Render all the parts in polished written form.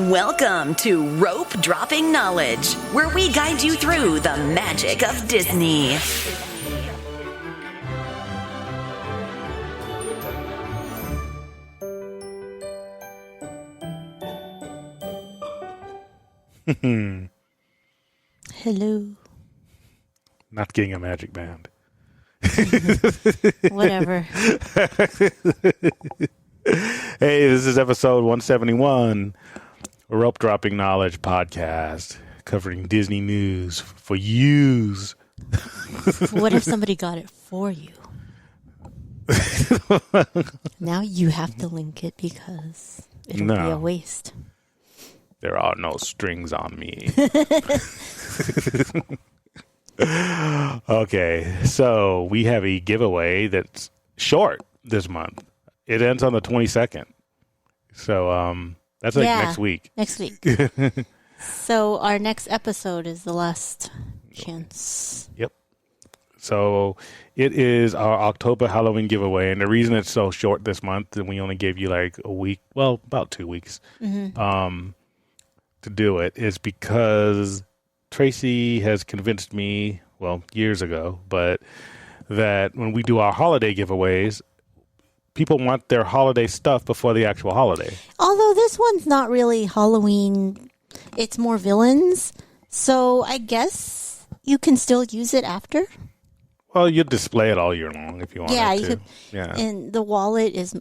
Welcome to Rope Dropping Knowledge, where we guide you through the magic of Disney. Hello. Not getting a magic band. Whatever. Hey, this is episode 171, a Rope Dropping Knowledge podcast covering Disney news for yous. What if somebody got it for you? Now you have to link it because it'll be a waste. There are no strings on me. Okay, so we have a giveaway that's short this month. It ends on the 22nd. So that's like next week. Next week. So our next episode is the last chance. Yep. So it is our October Halloween giveaway. And the reason it's so short this month, and we only gave you like a week, well, about 2 weeks to do it, is because Tracy has convinced me, well, years ago, but that when we do our holiday giveaways, people want their holiday stuff before the actual holiday. Although this one's not really Halloween, it's more villains. So I guess you can still use it after. Well, you display it all year long if you want Yeah, to. you could. Yeah. And the wallet is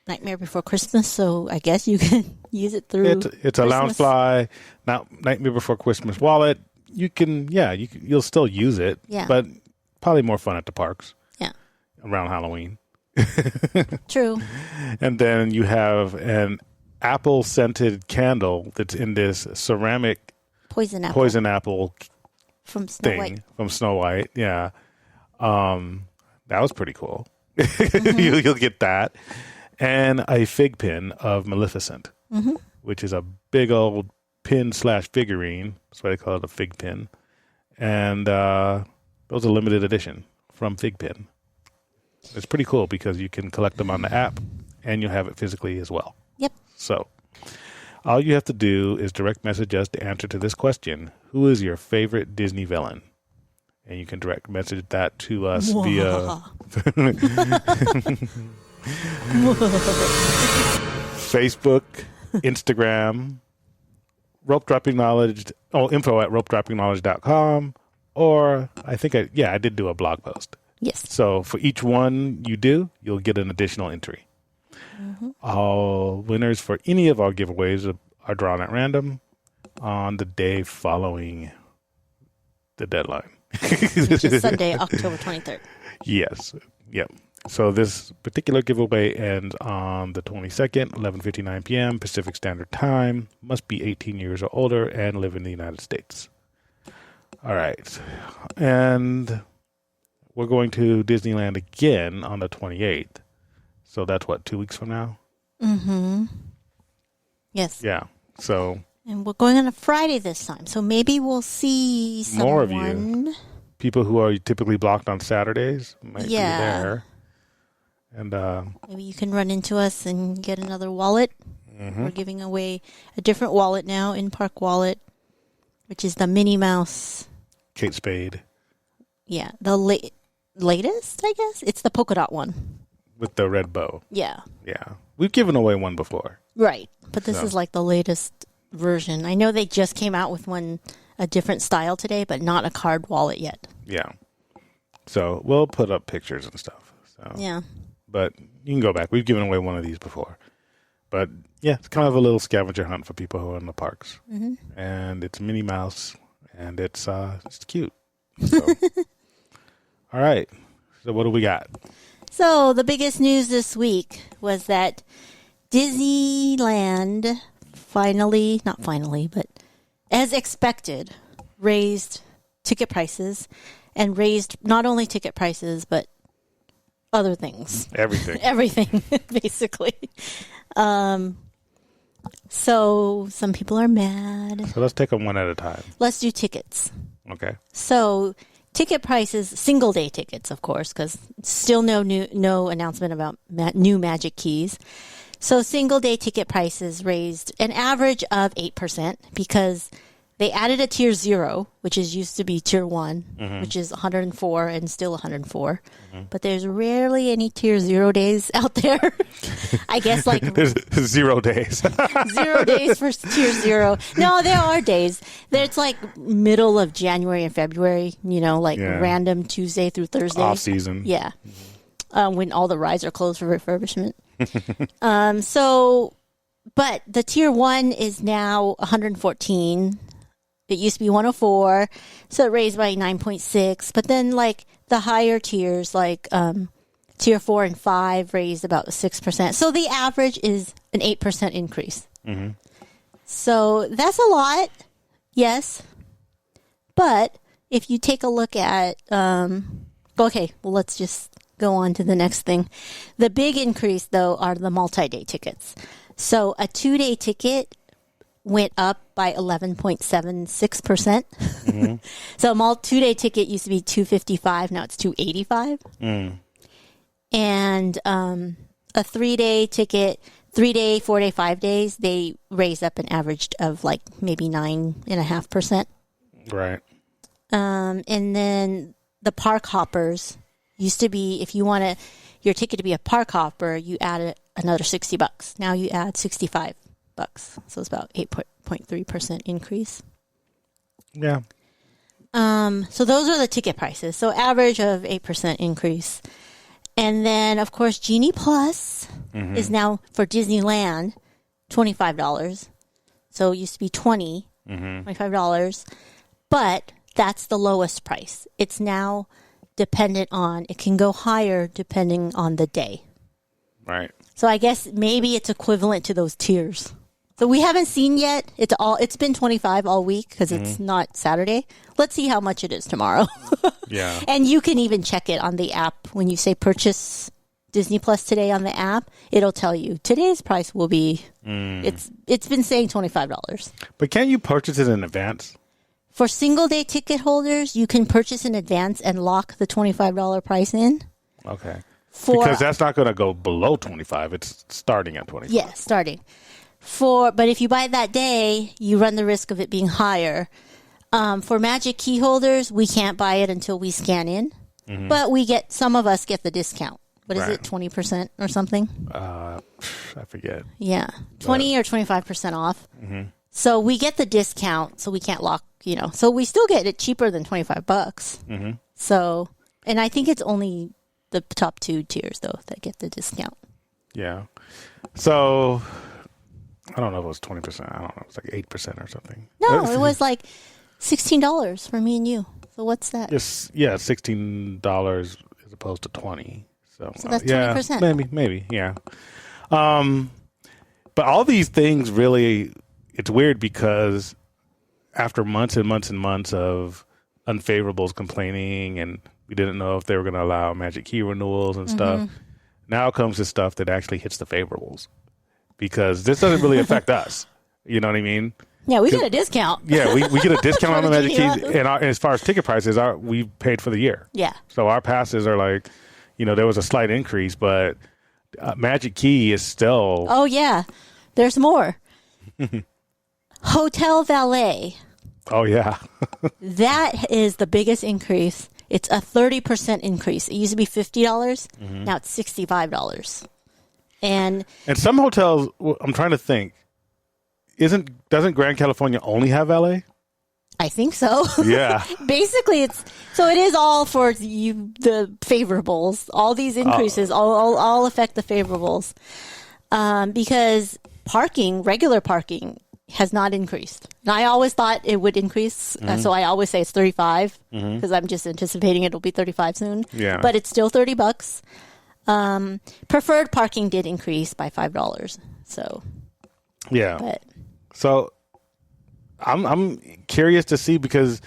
Nightmare Before Christmas, so I guess you can use it through. It's a Loungefly, Nightmare Before Christmas wallet. You can, you'll still use it. Yeah. But probably more fun at the parks. Yeah. Around Halloween. True. And then you have an apple scented candle that's in this ceramic Poison apple from Snow thing White. from Snow White. Yeah. That was pretty cool. You'll get that. And a fig pin of Maleficent, which is a big old pin/figurine. That's why they call it a fig pin. And those are limited edition from Fig Pin. It's pretty cool because you can collect them on the app and you'll have it physically as well. Yep. So all you have to do is direct message us the answer to this question. Who is your favorite Disney villain? And you can direct message that to us via Facebook, Instagram, Rope Dropping Knowledge, info at ropedroppingknowledge.com, or I think I did do a blog post. Yes. So for each one you do, you'll get an additional entry. All winners for any of our giveaways are drawn at random on the day following the deadline. Which is Sunday, October 23rd. Yes. Yep. So this particular giveaway ends on the 22nd, 11:59 p.m. Pacific Standard Time. Must be 18 years or older and live in the United States. All right. And we're going to Disneyland again on the 28th. So that's 2 weeks from now? Mm-hmm. Yes. Yeah. So. And we're going on a Friday this time. So maybe we'll see someone. More of you. People who are typically blocked on Saturdays might be there. And maybe you can run into us and get another wallet. We're giving away a different wallet now, in-park wallet, which is the Minnie Mouse. Kate Spade. Yeah. The latest, I guess? It's the polka dot one. With the red bow. Yeah. Yeah. We've given away one before. Right. But this is like the latest version. I know they just came out with a different style today, but not a card wallet yet. Yeah. So we'll put up pictures and stuff. So. Yeah. But you can go back. We've given away one of these before. But yeah, it's kind of a little scavenger hunt for people who are in the parks. And it's Minnie Mouse, and it's cute. So. All right. So what do we got? So the biggest news this week was that Disneyland not finally, but as expected, raised ticket prices and raised not only ticket prices, but other things. Everything, basically. So some people are mad. So let's take them one at a time. Let's do tickets. Okay. So ticket prices, single day tickets, of course, because still no announcement about new Magic Keys. So single day ticket prices raised an average of 8% because they added a tier 0, which is used to be tier 1, which is 104 and still 104. But there's rarely any tier 0 days out there. I guess like there's 0 days. 0 days for tier 0. No, there are days. It's like middle of January and February, like random Tuesday through Thursday. Off season. Yeah. When all the rides are closed for refurbishment. But the tier 1 is now 114. It used to be 104, so it raised by 9.6. But then, like, the higher tiers, like tier 4 and 5, raised about 6%. So the average is an 8% increase. So that's a lot, yes. But if you take a look at, let's just go on to the next thing. The big increase, though, are the multi-day tickets. So a 2-day ticket went up by 11.76%. So a 2-day ticket used to be $255, now it's $285. And a 3-day ticket, 3-day, 4-day, 5 days, they raised up an average of like maybe 9.5%. Right. And then the park hoppers used to be, if you want your ticket to be a park hopper, you add another $60. Now you add $65. So it's about 8.3% increase. Yeah. So those are the ticket prices. So average of 8% increase. And then, of course, Genie Plus is now for Disneyland $25. So it used to be $25. But that's the lowest price. It's now dependent on, it can go higher depending on the day. Right. So I guess maybe it's equivalent to those tiers. So we haven't seen yet. It's been 25 all week because it's not Saturday. Let's see how much it is tomorrow. Yeah. And you can even check it on the app. When you say purchase Disney Plus today on the app, it'll tell you today's price will be, it's been saying $25. But can't you purchase it in advance? For single day ticket holders, you can purchase in advance and lock the $25 price in. Okay. Because that's not going to go below 25. It's starting at 25. Yeah, starting. But if you buy it that day, you run the risk of it being higher. For Magic Key holders, we can't buy it until we scan in. But some of us get the discount. What is it, 20% or something? I forget. Yeah, 20 or 25% off. So we get the discount, so we can't lock, So we still get it cheaper than $25. So, and I think it's only the top 2 tiers, though, that get the discount. Yeah. So I don't know if it was 20%. I don't know. It was like 8% or something. No, it was like $16 for me and you. So what's that? $16 as opposed to 20. So that's 20%. Maybe, yeah. But all these things really, it's weird because after months and months and months of unfavorables complaining, and we didn't know if they were going to allow Magic Key renewals and stuff, now comes the stuff that actually hits the favorables. Because this doesn't really affect us. You know what I mean? Yeah, we get a discount. Yeah, we get a discount on the Magic Keys. And as far as ticket prices, we paid for the year. Yeah. So our passes are like, there was a slight increase, but Magic Key is still... Oh, yeah. There's more. Hotel valet. Oh, yeah. That is the biggest increase. It's a 30% increase. It used to be $50. Now it's $65. And some hotels, I'm trying to think, doesn't Grand California only have valet? I think so. Yeah. Basically, it is all for the favorables. All these increases all affect the favorables. Because regular parking has not increased. And I always thought it would increase. So I always say it's 35 because I'm just anticipating it'll be 35 soon. Yeah. But it's still $30. Preferred parking did increase by $5. So, yeah. So I'm curious to see because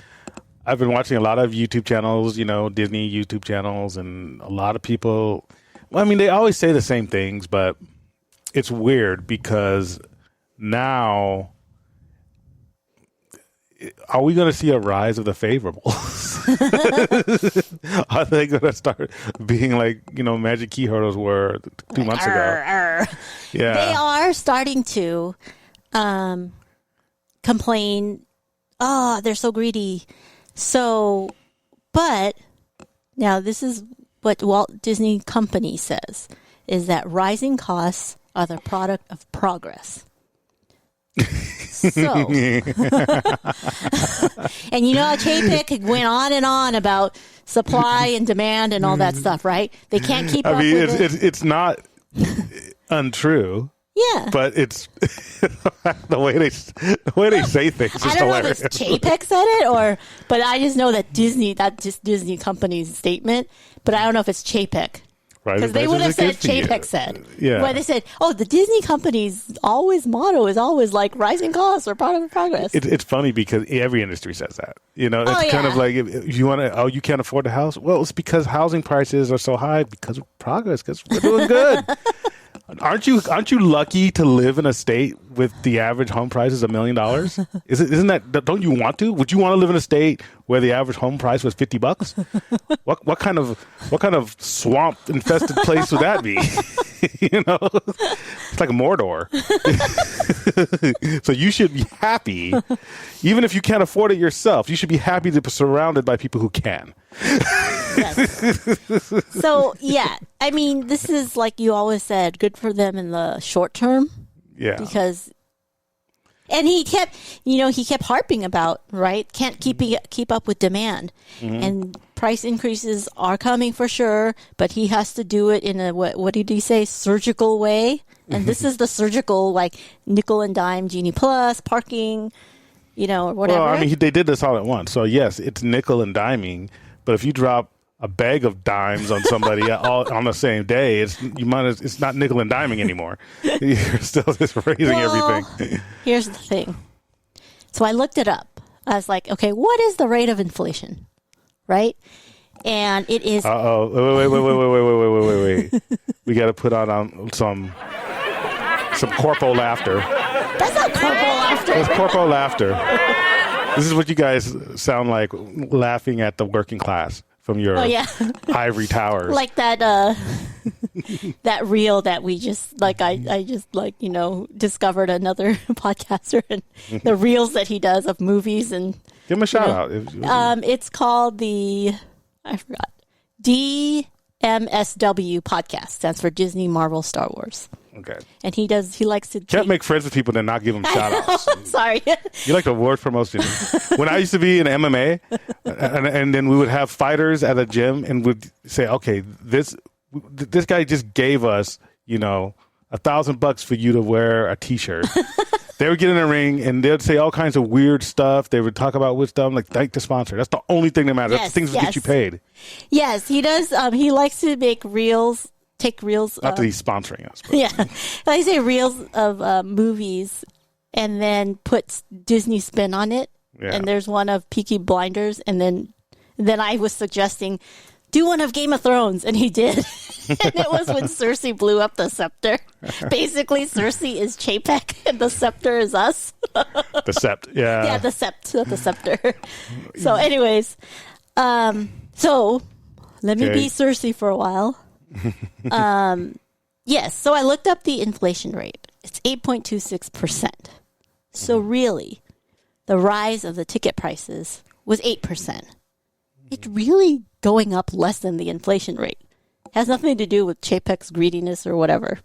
I've been watching a lot of YouTube channels, Disney YouTube channels, and a lot of people. Well, I mean, they always say the same things, but it's weird because now are we going to see a rise of the favorables? Are they going to start being like, Magic Key hurdles were 2 months ago? Yeah. They are starting to complain, oh, they're so greedy. So, but now this is what Walt Disney Company says, is that rising costs are the product of progress. So, and Chapek went on and on about supply and demand and all that stuff, right? They can't keep up with it. It's not untrue. Yeah, but it's the way they say things is hilarious. I don't know if it's Chapek said it but I just know that that's just Disney Company's statement. But I don't know if it's Chapek. Right, because they would have said Chapek said. Yeah. Where they said, the Disney Company's motto is always like rising costs or part of progress. It's funny because every industry says that. It's kind of like, if you want to, you can't afford a house? Well, it's because housing prices are so high because of progress, because we're doing good. Aren't you lucky to live in a state with the average home price is $1 million? Isn't that, don't you want to? Would you want to live in a state where the average home price was $50? What kind of swamp infested place would that be? It's like Mordor. So you should be happy, even if you can't afford it yourself. You should be happy to be surrounded by people who can. Yes. So, yeah, I mean, this is, like you always said, good for them in the short term. Yeah. Because, and he kept harping about, right, can't keep up with demand. Mm-hmm. And price increases are coming for sure, but he has to do it in a, what did he say, surgical way? And this is the surgical, like, nickel and dime, Genie Plus, parking, or whatever. Well, I mean, they did this all at once. So, yes, it's nickel and diming. But if you drop a bag of dimes on somebody all on the same day, it's not nickel and diming anymore. You're still just raising everything. Here's the thing. So I looked it up. I was like, okay, what is the rate of inflation? Right? And it is. Wait. We got to put on some corpo laughter. That's not corpo laughter. It's corpo laughter. This is what you guys sound like laughing at the working class from your ivory towers. Like that that reel that we just, like, I just, like, discovered another podcaster and the reels that he does of movies. And give him a shout out. It's called I forgot. DMSW podcast. Stands for Disney, Marvel, Star Wars. Okay. And he likes to... Can't make friends with people that not give them shout-outs. Sorry. You like the word promotion. When I used to be in MMA, and then we would have fighters at a gym and would say, okay, this guy just gave us, $1,000 for you to wear a T-shirt. They would get in a ring and they'd say all kinds of weird stuff. They would talk about weird stuff. I'm like, thank the sponsor. That's the only thing that matters. That's the things that get you paid. Yes, he does. He likes to make reels. Take reels. Not that he's sponsoring us. But. Yeah. I say reels of movies and then puts Disney spin on it. Yeah. And there's one of Peaky Blinders. And then I was suggesting, do one of Game of Thrones. And he did. And it was when Cersei blew up the scepter. Basically, Cersei is Chapek and the scepter is us. The sept, yeah. Yeah, the scepter. So anyways, so let me be Cersei for a while. Yes, so I looked up the inflation rate. It's 8.26%. So really, the rise of the ticket prices was 8%. It's really going up less than the inflation rate. It has nothing to do with Chapek's greediness or whatever.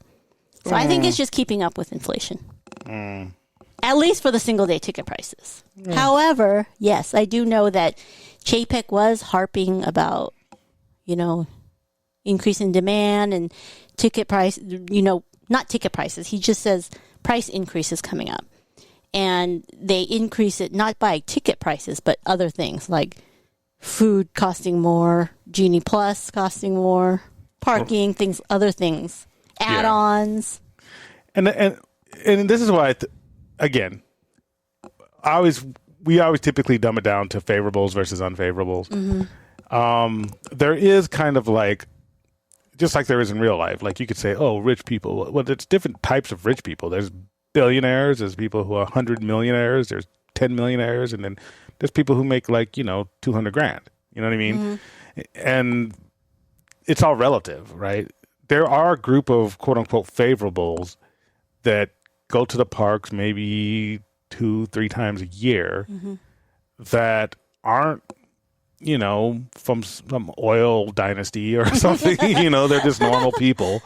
So I think it's just keeping up with inflation. At least for the single-day ticket prices. However, yes, I do know that Chapek was harping about, increase in demand and ticket price, not ticket prices. He just says price increases coming up. And they increase it not by ticket prices, but other things like food costing more, Genie Plus costing more, parking, other things, add-ons. And this is why, again, we always typically dumb it down to favorables versus unfavorables. Mm-hmm. There is kind of like, just like there is in real life, like you could say, oh, rich people. Well, there's different types of rich people. There's billionaires, there's people who are 100 millionaires, there's 10 millionaires, and then there's people who make like, $200,000. You know what I mean? Mm-hmm. And it's all relative, right? There are a group of quote unquote favorables that go to the parks maybe 2-3 times a year that aren't, from some oil dynasty or something. They're just normal people.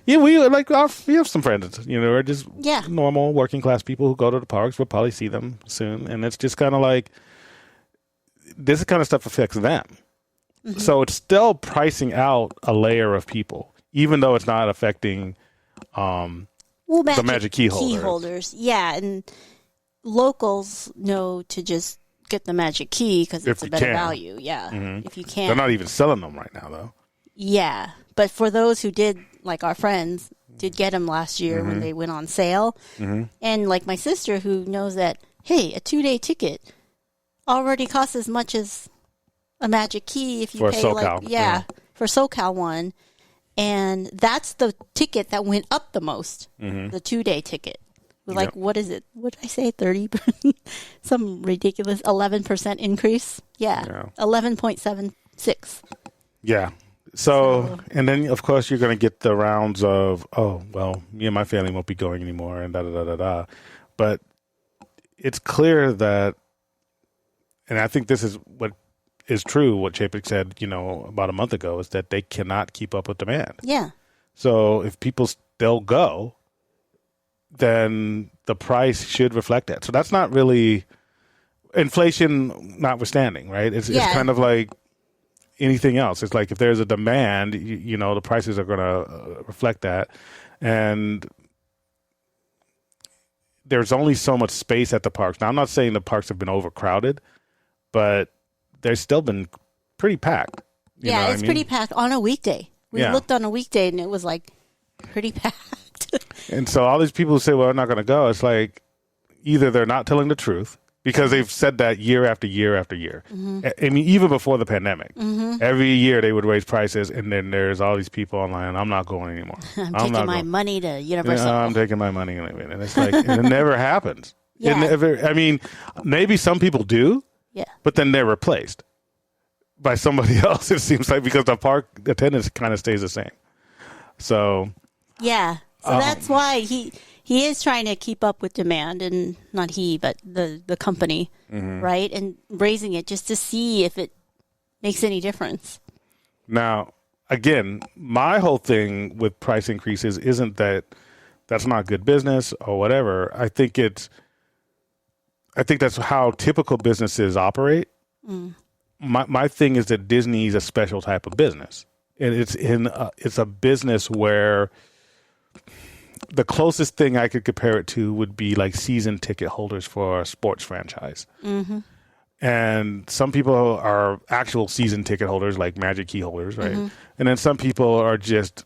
Yeah, we have some friends, are just normal working class people who go to the parks. We'll probably see them soon. And it's just kind of like, this kind of stuff affects them. Mm-hmm. So it's still pricing out a layer of people, even though it's not affecting the magic key holders. Yeah, and locals know to just get the magic key because it's a better value. Yeah, if you can. They're not even selling them right now, though. Yeah, but for those who did, like our friends, did get them last year when they went on sale. Mm-hmm. And like my sister who knows that, hey, a 2-day ticket already costs as much as a magic key if you pay SoCal. For SoCal one. And that's the ticket that went up the most, the 2-day ticket. Like, what is it? What did I say? 30? Some ridiculous 11% increase. Yeah. 11.76. Yeah. So, and then, of course, you're going to get the rounds of, me and my family won't be going anymore, and da-da-da-da-da. But it's clear that, and I think this is what is true, what Chapek said, about a month ago, is that they cannot keep up with demand. Yeah. So if people still go, then the price should reflect that. So that's not really inflation notwithstanding, right? It's kind of like anything else. It's like if there's a demand, the prices are going to reflect that. And there's only so much space at the parks. Now, I'm not saying the parks have been overcrowded, but they've still been pretty packed. It's pretty packed on a weekday. We looked on a weekday and it was like pretty packed. And so all these people who say, well, I'm not going to go, it's like either they're not telling the truth because they've said that year after year after year. Mm-hmm. I mean, even before the pandemic, every year they would raise prices, and then there's all these people online, I'm not going anymore. I'm taking my money to Universal. I'm taking my money. And it's like, and it never happens. I mean, maybe some people do. Yeah. But then they're replaced by somebody else, it seems like, because the park attendance kind of stays the same. So. Yeah. So that's why he is trying to keep up with demand, and not he, but the company, right? And raising it just to see if it makes any difference. Now, again, my whole thing with price increases isn't that that's not good business or whatever. I think that's how typical businesses operate. My thing is that Disney is a special type of business, and it's a business where the closest thing I could compare it to would be like season ticket holders for a sports franchise. Mm-hmm. And some people are actual season ticket holders, like magic key holders, right? Mm-hmm. And then some people are just,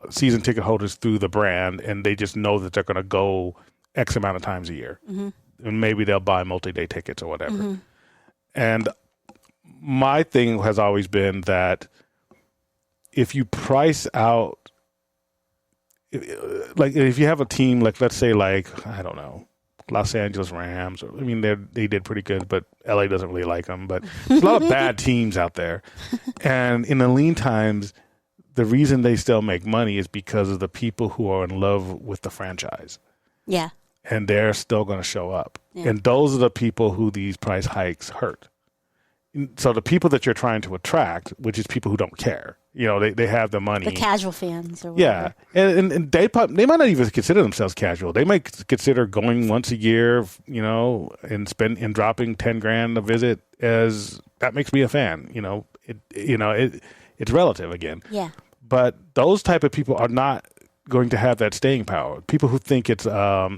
season ticket holders through the brand, and they just know that they're going to go X amount of times a year. Mm-hmm. And maybe they'll buy multi-day tickets or whatever. Mm-hmm. And my thing has always been that if you price out, like if you have a team, like let's say like, I don't know, Los Angeles Rams, they did pretty good, but LA doesn't really like them. But there's a lot of bad teams out there. And in the lean times, the reason they still make money is because of the people who are in love with the franchise. Yeah. And they're still going to show up. Yeah. And those are the people who these price hikes hurt. So the people that you're trying to attract, which is people who don't care, they have the money. The casual fans or whatever. Yeah. And they might not even consider themselves casual. They might consider going once a year, and dropping $10,000 a visit as that makes me a fan. It's relative again. Yeah. But those type of people are not going to have that staying power. People who think it's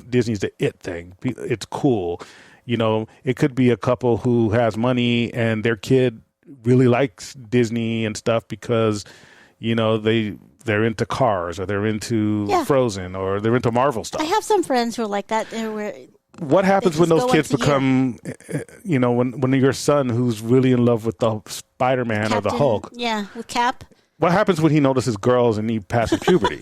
Disney's the it thing. It's cool. It could be a couple who has money and their kid really likes Disney and stuff because, they're into Cars or they're into Frozen or they're into Marvel stuff. I have some friends who are like that. What happens when those kids become, when your son who's really in love with the Spider-Man or the Hulk? Yeah, with Cap. What happens when he notices girls and he passes puberty?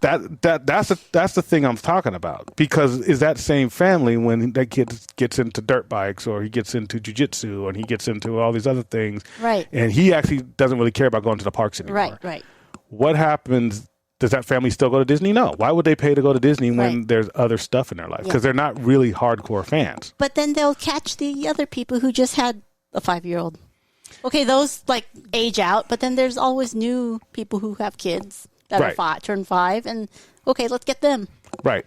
That's the thing I'm talking about, because is that same family when that kid gets into dirt bikes, or he gets into jiu-jitsu, and he gets into all these other things, right? And he actually doesn't really care about going to the parks anymore. Right. What happens? Does that family still go to Disney? No. Why would they pay to go to Disney when there's other stuff in their life? Because they're not really hardcore fans. But then they'll catch the other people who just had a 5-year-old. Okay, those like age out, but then there's always new people who have kids that are turn 5, and okay, let's get them. Right.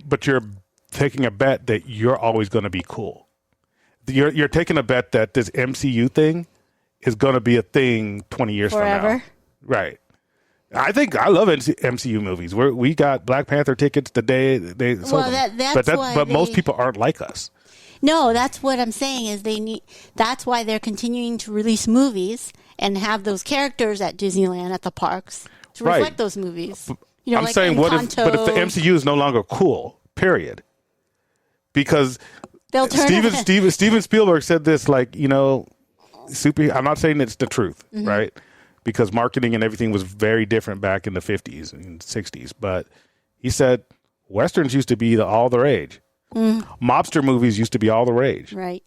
But you're taking a bet that you're always going to be cool. You're taking a bet that this MCU thing is going to be a thing 20 years from now. Right. I think I love MCU movies. We got Black Panther tickets the day they sold them. But most people aren't like us. No, that's what I'm saying is that's why they're continuing to release movies and have those characters at Disneyland at the parks to reflect those movies. I'm like saying, but if the MCU is no longer cool, period. Because Steven Spielberg said this, like, I'm not saying it's the truth, right? Because marketing and everything was very different back in the 50s and 60s. But he said Westerns used to be all the rage. Mobster movies used to be all the rage. Right.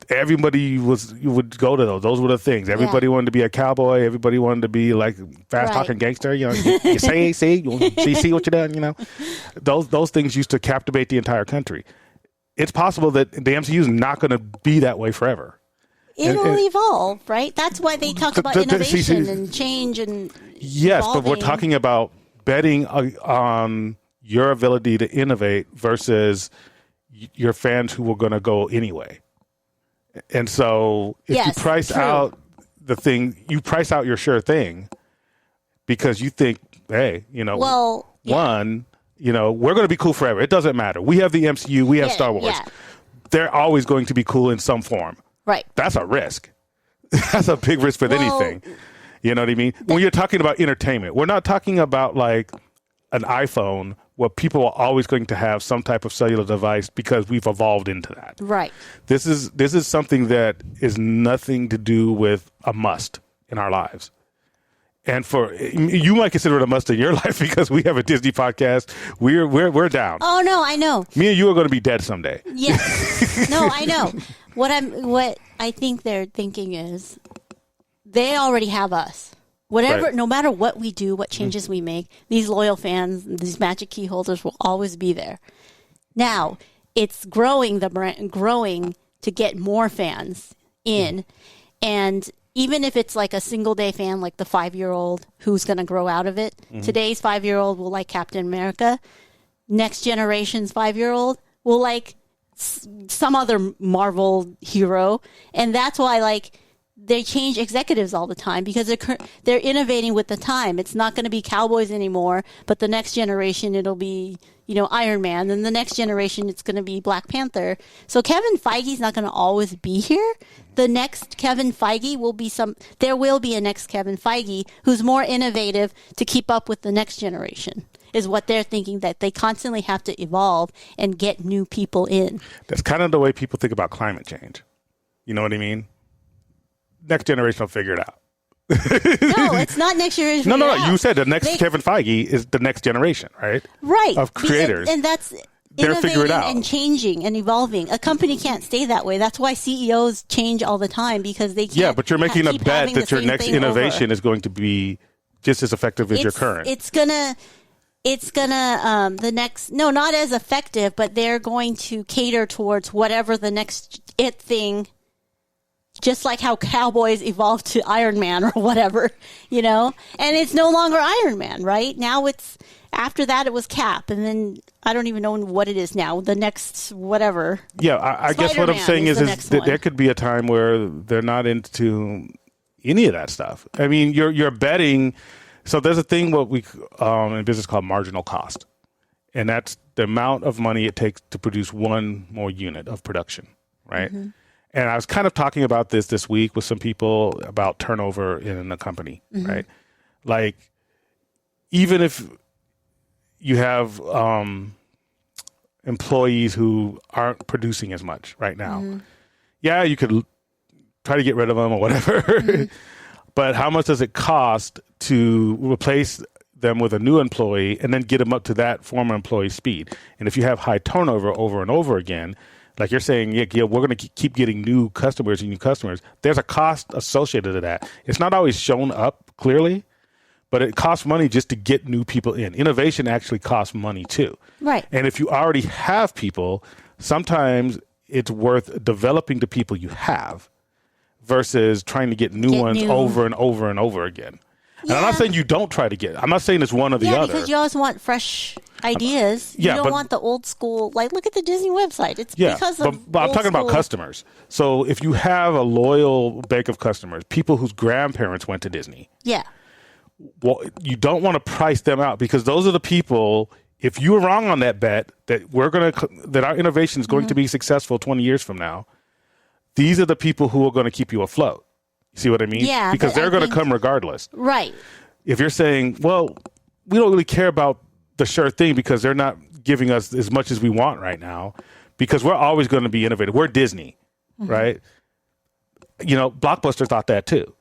Everybody would go to those. Those were the things. Everybody wanted to be a cowboy. Everybody wanted to be like fast-talking gangster. You see what you done, Those things used to captivate the entire country. It's possible that the MCU is not going to be that way forever. It'll evolve, right? That's why they talk about innovation and change and yes, evolving. But we're talking about betting on your ability to innovate versus your fans who are going to go anyway. And so if you price out the thing, you price out your sure thing because you think, hey, we're going to be cool forever. It doesn't matter. We have the MCU. We have Star Wars. Yeah. They're always going to be cool in some form. Right. That's a risk. That's a big risk with anything. You know what I mean? When you're talking about entertainment, we're not talking about like an iPhone where people are always going to have some type of cellular device because we've evolved into that. Right. This is something that is nothing to do with a must in our lives. And you might consider it a must in your life because we have a Disney podcast. We're down. Oh no, I know. Me and you are going to be dead someday. Yes. No, I know. What I think they're thinking is they already have us. Whatever, no matter what we do, what changes we make, these loyal fans, these magic key holders will always be there. Now, it's growing the brand, growing to get more fans in, and even if it's like a single day fan, like the 5-year-old who's going to grow out of it, today's 5-year-old will like Captain America. Next generation's 5-year-old will like some other Marvel hero, and that's why they change executives all the time because they're innovating with the time. It's not going to be cowboys anymore, but the next generation it'll be Iron Man, and the next generation it's going to be Black Panther. So Kevin Feige's not going to always be here. The next Kevin Feige will be there will be a next Kevin Feige who's more innovative to keep up with the next generation. Is what they're thinking, that they constantly have to evolve and get new people in. That's kind of the way people think about climate change. You know what I mean? Next generation will figure it out. No, it's not next generation. No. You said the next Kevin Feige is the next generation, right? Right. Of creators. And that's they're figuring it out and changing and evolving. A company can't stay that way. That's why CEOs change all the time because they can't. Yeah, but you're making a bet that your next innovation is going to be just as effective as your current. It's gonna the next, no, not as effective, but they're going to cater towards whatever the next it thing, just like how cowboys evolved to Iron Man or whatever, and it's no longer Iron Man, right? Now after that it was Cap, and then I don't even know what it is now, the next whatever. Yeah, I guess what I'm saying is that there could be a time where they're not into any of that stuff. I mean, you're betting. So there's a thing what we in business called marginal cost, and that's the amount of money it takes to produce one more unit of production, right? Mm-hmm. And I was kind of talking about this week with some people about turnover in a company, right? Like, even if you have employees who aren't producing as much right now, you could try to get rid of them or whatever. But how much does it cost to replace them with a new employee and then get them up to that former employee speed. And if you have high turnover over and over again, like you're saying, yeah, we're going to keep getting new customers and new customers. There's a cost associated to that. It's not always shown up clearly, but it costs money just to get new people in. Innovation actually costs money too. Right. And if you already have people, sometimes it's worth developing the people you have versus trying to get new ones over and over and over again. And I'm not saying you don't try to get. I'm not saying it's one or the other. Yeah, because you always want fresh ideas. You don't want the old school. Like, look at the Disney website. It's because of but I'm talking about customers. So if you have a loyal bank of customers, people whose grandparents went to Disney. Yeah. Well, you don't want to price them out because those are the people. If you were wrong on that bet that that our innovation is going to be successful 20 years from now, these are the people who are going to keep you afloat. You see what I mean? Yeah. Because they're going to come regardless. Right. If you're saying, well, we don't really care about the sure thing because they're not giving us as much as we want right now because we're always going to be innovative. We're Disney, right? Blockbuster thought that too.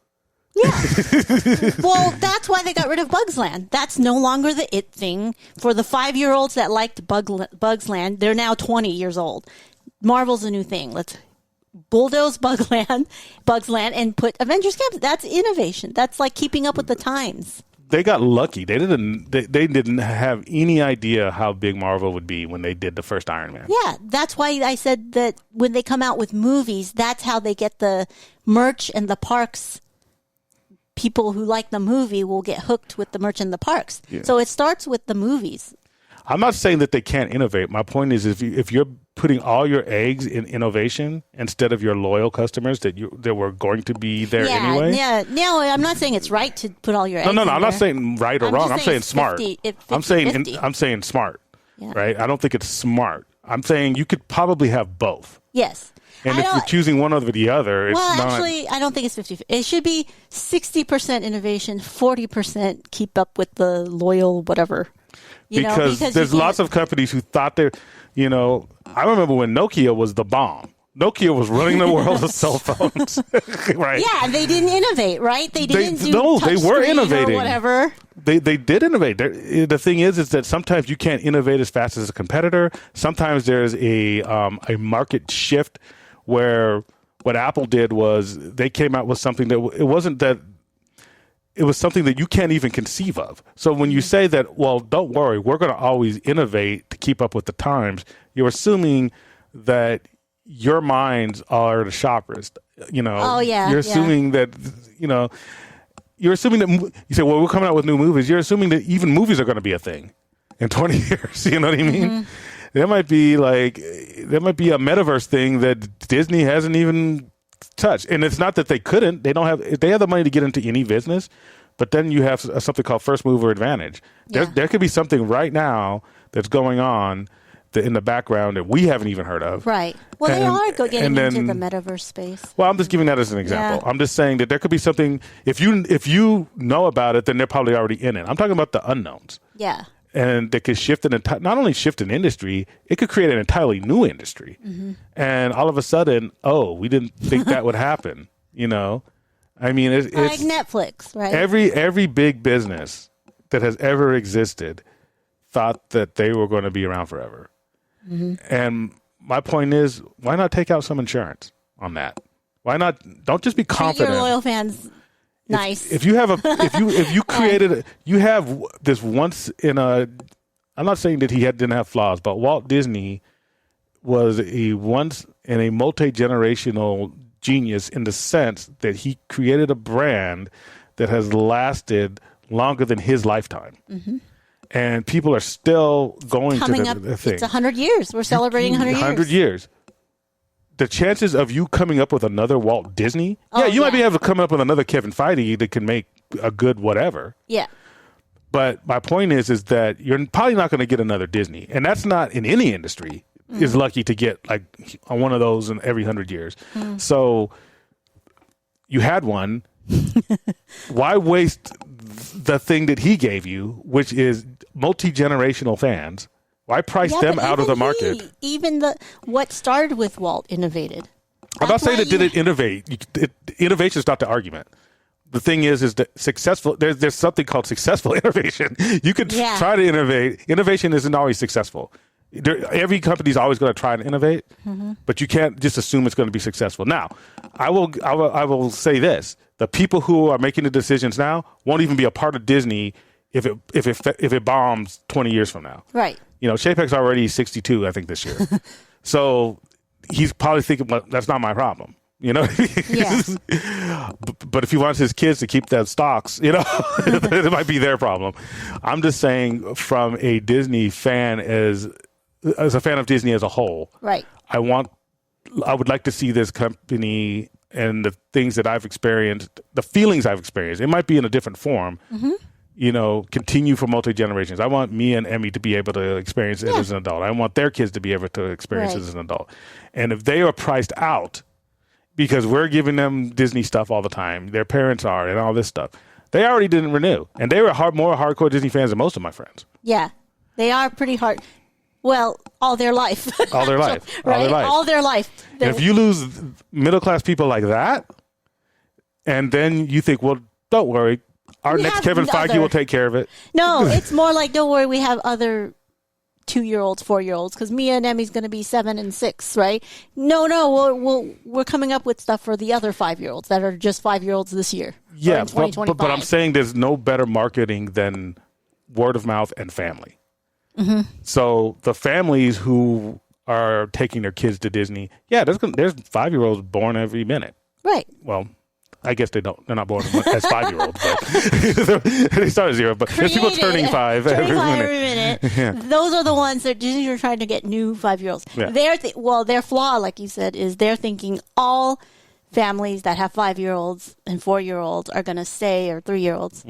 Yeah. Well, that's why they got rid of Bugs Land. That's no longer the it thing. For the 5-year-olds that liked Bugs Land, they're now 20 years old. Marvel's a new thing. Let's bulldoze Bugs Land, and put Avengers Campus. That's innovation. That's like keeping up with the times. They got lucky. They didn't have any idea how big Marvel would be when they did the first Iron Man. Yeah, that's why I said that when they come out with movies, that's how they get the merch and the parks. People who like the movie will get hooked with the merch in the parks. Yeah. So it starts with the movies. I'm not saying that they can't innovate. My point is if you're putting all your eggs in innovation instead of your loyal customers that were going to be there anyway. Yeah. No, I'm not saying it's right to put all your eggs No, in I'm not saying right or wrong. I'm saying smart. 50, I'm saying smart. Yeah. Right? I don't think it's smart. I'm saying you could probably have both. Yes. And if you're choosing one over the other, it's not... Well, actually, I don't think it's 50. It should be 60% innovation, 40% keep up with the loyal whatever. Because there's lots of companies who thought they're... I remember when Nokia was the bomb. Nokia was running the world of cell phones. Right? Yeah, they didn't innovate, right? They didn't they were innovating. Or whatever. They did innovate. The thing is that sometimes you can't innovate as fast as a competitor. Sometimes there's a market shift where what Apple did was they came out with something that it was something that you can't even conceive of. So when you say that, well, don't worry, we're going to always innovate to keep up with the times, you're assuming that your minds are the sharpest. Oh, yeah. You're assuming that, you're assuming that you say, well, we're coming out with new movies. You're assuming that even movies are going to be a thing in 20 years. You know what I mean? Mm-hmm. There might be a metaverse thing that Disney hasn't even touched. And it's not that they couldn't. They have the money to get into any business, but then you have something called first mover advantage. Yeah. There could be something right now that's going on in the background that we haven't even heard of. Right. Well, they are getting into the metaverse space. Well, I'm just giving that as an example. Yeah. I'm just saying that there could be something, if you know about it, then they're probably already in it. I'm talking about the unknowns. Yeah. And they could shift not only shift an industry, it could create an entirely new industry. Mm-hmm. And all of a sudden, we didn't think that would happen. I mean, it's like Netflix, right? Every big business that has ever existed thought that they were going to be around forever. Mm-hmm. And my point is, why not take out some insurance on that? Why not? Don't just be confident. Treat your loyal fans nice. If you have if you created you have this once in a. I'm not saying that he didn't have flaws, but Walt Disney was a once in a multi-generational genius in the sense that he created a brand that has lasted longer than his lifetime. Mm-hmm. And people are still going to the thing. It's 100 years. We're celebrating 100 years. 100 years. The chances of you coming up with another Walt Disney, you might be able to come up with another Kevin Feige that can make a good whatever. Yeah. But my point is that you're probably not going to get another Disney. And that's not in any industry is lucky to get like one of those in every 100 years. Mm. So you had one. Why waste the thing that he gave you, which is multi-generational fans? Why price them out of the market? What started with Walt innovated. I'm not saying it didn't innovate. Innovation is not the argument. the thing is that successful. There's something called successful innovation. You could try to innovate. Innovation isn't always successful. Every company's always going to try to innovate, but you can't just assume it's going to be successful. Now, I will say this: the people who are making the decisions now won't even be a part of Disney if it bombs 20 years from now. Right. You know, Chapek's already 62, I think, this year. So he's probably thinking, well, that's not my problem. You know, but if he wants his kids to keep their stocks, you know, it might be their problem. I'm just saying, from a Disney fan, as a fan of Disney as a whole, right? I would like to see this company and the things that I've experienced, the feelings I've experienced. It might be in a different form. You know, continue for multi-generations. I want Mia and Emmy to be able to experience it as an adult. I want their kids to be able to experience it as an adult. And if they are priced out because we're giving them Disney stuff all the time, their parents are, and all this stuff, they already didn't renew. And they were more hardcore Disney fans than most of my friends. Yeah, they are pretty hard. Well, all their life. All their life. Right? All their life. All their life. And if you lose middle-class people like that, and then you think, well, don't worry, our next Kevin Feige will take care of it. No, it's more like, don't worry, we have other 2-year-olds, 4-year-olds, because Mia and Emmy's going to be 7 and 6, right? No, we're coming up with stuff for the other 5-year-olds that are just 5-year-olds this year. Yeah, but I'm saying there's no better marketing than word of mouth and family. So the families who are taking their kids to Disney, there's 5-year-olds born every minute. Right. Well, I guess they're not born as 5-year-olds, but they start at 0. But there's people turning 5 every minute. Those are the ones that Disney are trying to get new 5-year-olds. Yeah. Their flaw, like you said, is they're thinking all families that have 5-year-olds and 4-year-olds are going to stay, or 3-year-olds.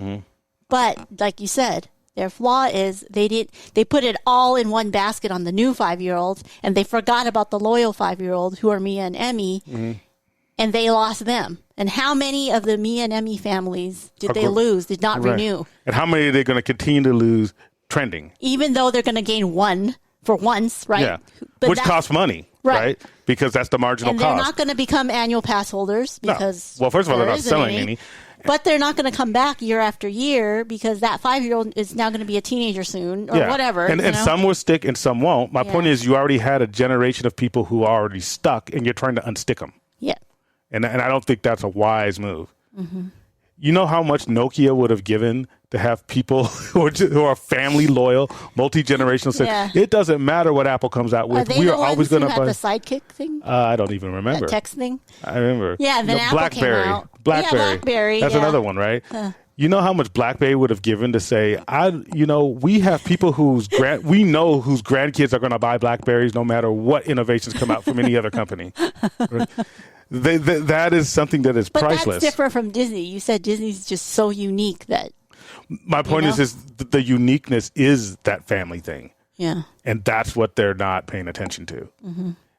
But like you said, their flaw is they put it all in one basket on the new 5-year-olds, and they forgot about the loyal 5-year-olds who are Mia and Emmy. And they lost them. And how many of the Mia and Emmy families did they lose, did not renew? And how many are they going to continue to lose trending? Even though they're going to gain one for once, right? Yeah. But which costs money, right? Because that's the marginal cost. And they're not going to become annual pass holders because... No. Well, first of all, they're not selling any. But they're not going to come back year after year because that 5-year-old is now going to be a teenager soon or whatever. And some will stick and some won't. My point is, you already had a generation of people who are already stuck, and you're trying to unstick them. Yeah. And I don't think that's a wise move. You know how much Nokia would have given to have people who are family loyal, multi-generational. It doesn't matter what Apple comes out with. We are always going to buy the Sidekick thing. I don't even remember. That text thing. I remember. Yeah, and then Apple BlackBerry. came out. BlackBerry. That's another one, right? You know how much BlackBerry would have given to say, we have people whose grandkids are going to buy BlackBerries no matter what innovations come out from any other company. That is something that is priceless. But that's different from Disney. You said Disney's just so unique that... My point is the uniqueness is that family thing. Yeah. And that's what they're not paying attention to.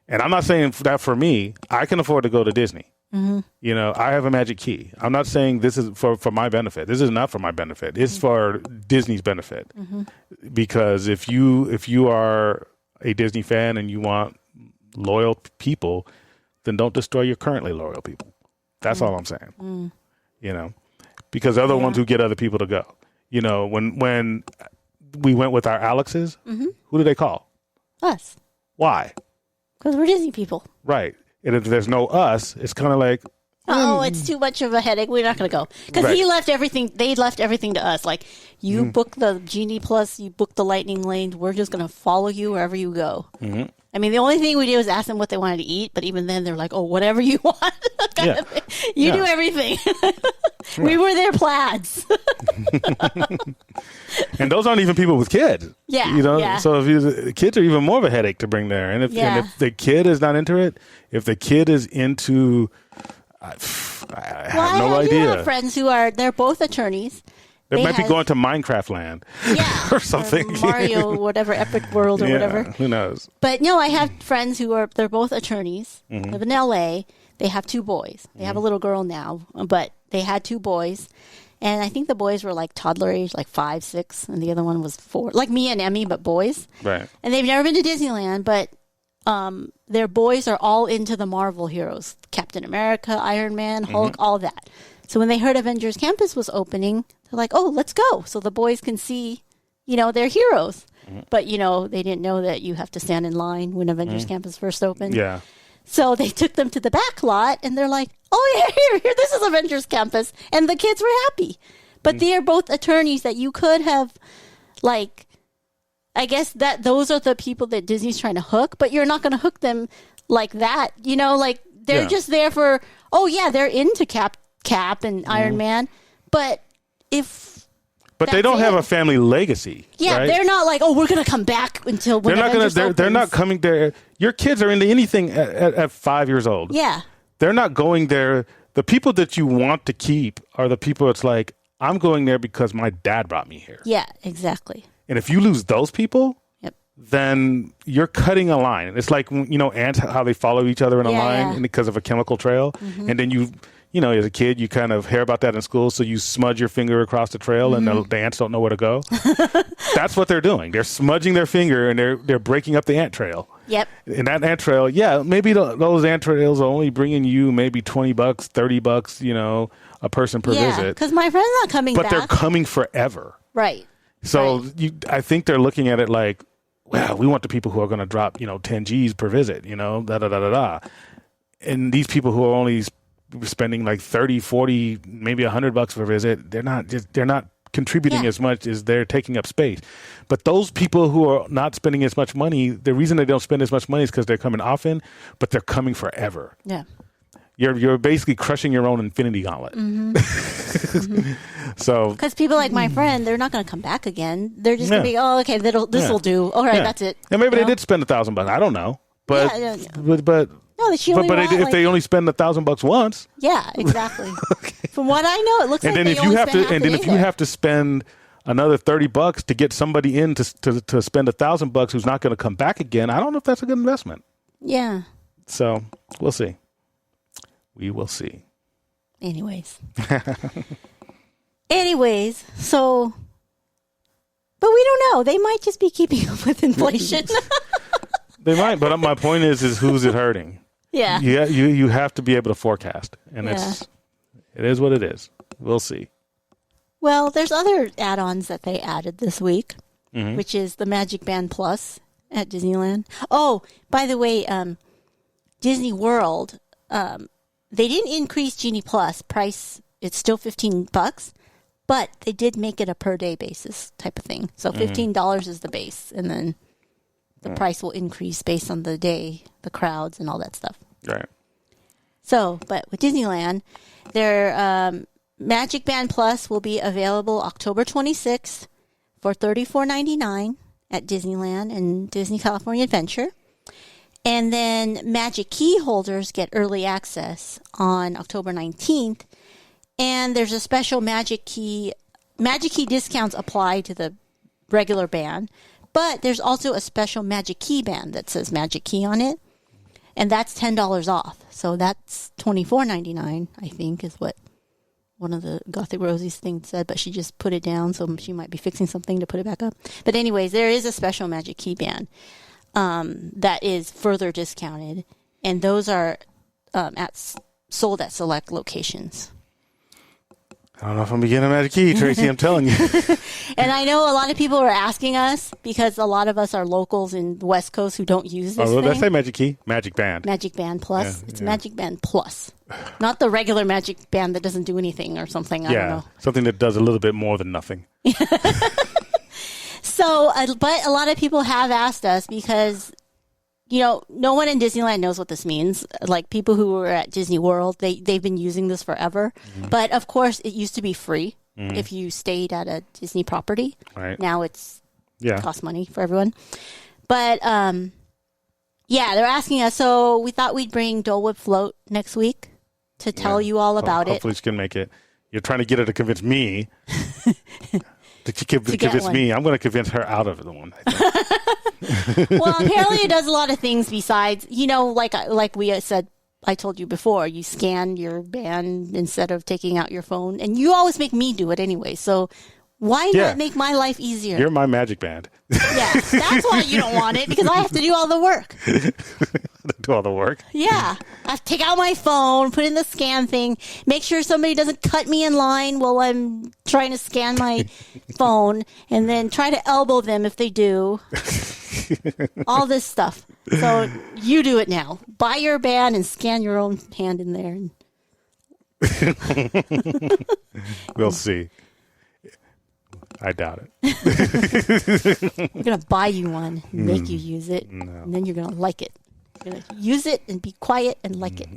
And I'm not saying that for me. I can afford to go to Disney. You know, I have a magic key. I'm not saying this is for my benefit. This is not for my benefit. It's for Disney's benefit. Because if you are a Disney fan and you want loyal people, then don't destroy your currently loyal people. That's all I'm saying. You know, because they're the ones who get other people to go. You know, when we went with our Alexes, who did they call? Us. Why? Because we're Disney people. Right. And if there's no us, it's kind of like... it's too much of a headache. We're not going to go. Because he left everything. They left everything to us. Like, you book the Genie Plus, you book the Lightning Lane. We're just going to follow you wherever you go. I mean, the only thing we did was ask them what they wanted to eat. But even then, they're like, oh, whatever you want. You do everything. We were their plaids. And those aren't even people with kids. Yeah. You know, so kids are even more of a headache to bring there. And if the kid is not into it, if the kid is into... I have no idea. I have friends they're both attorneys. They might be going to Minecraft Land. Or something. Or Mario, whatever, Epic World or whatever. Who knows? But no, I have friends they're both attorneys, live in L.A. They have 2 boys. They have a little girl now, but they had 2 boys. And I think the boys were like toddler age, like 5, 6, and the other one was 4. Like me and Emmy, but boys. Right. And they've never been to Disneyland, but their boys are all into the Marvel heroes. Captain America, Iron Man, Hulk, all that. So when they heard Avengers Campus was opening, they're like, oh, let's go. So the boys can see, their heroes. But, they didn't know that you have to stand in line when Avengers Campus first opened. Yeah. So they took them to the back lot, and they're like, oh, yeah, here, this is Avengers Campus. And the kids were happy. But they are both attorneys that you could have, I guess that those are the people that Disney's trying to hook, but you're not going to hook them like that. They're just there for, they're into Cap and Iron Man. But But they don't have a family legacy. Yeah, right? they're not like, oh, we're going to come back until when they're not coming there. Your kids are into anything at 5 years old. Yeah. They're not going there. The people that you want to keep are the people it's like, I'm going there because my dad brought me here. Yeah, exactly. And if you lose those people, then you're cutting a line. It's like, ants, how they follow each other in a line and because of a chemical trail. And then as a kid, you kind of hear about that in school. So you smudge your finger across the trail and the ants don't know where to go. That's what they're doing. They're smudging their finger and they're breaking up the ant trail. Yep. And that ant trail, maybe those ant trails are only bringing you maybe $20, $30, a person per visit. Because my friend's not coming back. But they're coming forever. Right. So I think they're looking at it like, well, we want the people who are going to drop, 10 G's per visit, da-da-da-da-da. And these people who are only spending like 30, 40, maybe $100 per visit, they're not contributing as much as they're taking up space. But those people who are not spending as much money, the reason they don't spend as much money is because they're coming often, but they're coming forever. Yeah. You're basically crushing your own infinity gauntlet. So because people like my friend, they're not going to come back again. They're just going to be, oh, okay, this will do. All right, that's it. And maybe they did spend $1,000. I don't know, but no, if they only spend $1,000 once, yeah, exactly. From what I know, it looks like if you have to spend another $30 to get somebody in to spend $1,000 who's not going to come back again, I don't know if that's a good investment. Yeah. So we'll see. We will see. Anyways, so, but we don't know. They might just be keeping up with inflation. They might, but my point is who's it hurting? Yeah. Yeah, you have to be able to forecast, and it is what it is. We'll see. Well, there's other add-ons that they added this week, which is the Magic Band Plus at Disneyland. Oh, by the way, Disney World, they didn't increase Genie Plus price. It's still $15, but they did make it a per day basis type of thing. So $15 is the base, and then the price will increase based on the day, the crowds, and all that stuff. Right. So, but with Disneyland, their Magic Band Plus will be available October 26th for $34.99 at Disneyland and Disney California Adventure. And then Magic Key holders get early access on October 19th. And there's a special Magic Key discounts apply to the regular band. But there's also a special Magic Key band that says Magic Key on it. And that's $10 off. So that's $24.99, I think, is what one of the Gothic Rosie's things said. But she just put it down, so she might be fixing something to put it back up. But anyways, there is a special Magic Key band that is further discounted. And those are sold at select locations. I don't know if I'm getting a Magic Key, Tracy. I'm telling you. And I know a lot of people are asking us because a lot of us are locals in the West Coast who don't use this thing. Did I say Magic Key? Magic Band. Magic Band Plus. It's Magic Band Plus. Not the regular Magic Band that doesn't do anything or something. I don't know. Something that does a little bit more than nothing. So, but a lot of people have asked us because, no one in Disneyland knows what this means. Like people who were at Disney World, they've been using this forever. But of course, it used to be free if you stayed at a Disney property. Right. Now it costs money for everyone. But they're asking us. So we thought we'd bring Dole Whip Float next week to tell you all about it. Hopefully, she can make it. You're trying to get her to convince me. To convince me, I'm going to convince her out of the one. Well, apparently it does a lot of things besides, like we said, I told you before, you scan your band instead of taking out your phone. And you always make me do it anyway. So why not make my life easier? You're my Magic Band. Yeah, that's why you don't want it, because I have to do all the work. do all the work. Yeah. I take out my phone, put in the scan thing, make sure somebody doesn't cut me in line while I'm trying to scan my phone, and then try to elbow them if they do. All this stuff. So you do it now. Buy your band and scan your own hand in there. We'll see. I doubt it. We're going to buy you one, make you use it, and then you're going to like it. You're going to use it and be quiet and like it.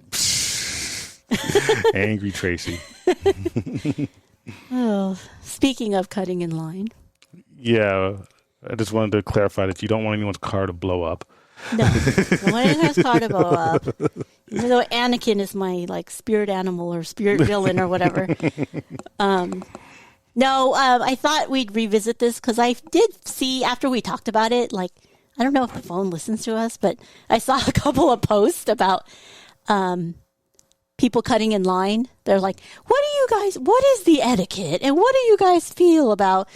Angry Tracy. Oh, speaking of cutting in line. Yeah, I just wanted to clarify that you don't want anyone's car to blow up. No, I don't want anyone's car to blow up. Even though Anakin is my spirit animal or spirit villain or whatever. No, I thought we'd revisit this because I did see after we talked about it, I don't know if the phone listens to us, but I saw a couple of posts about people cutting in line. They're like, what is the etiquette? And what do you guys feel about,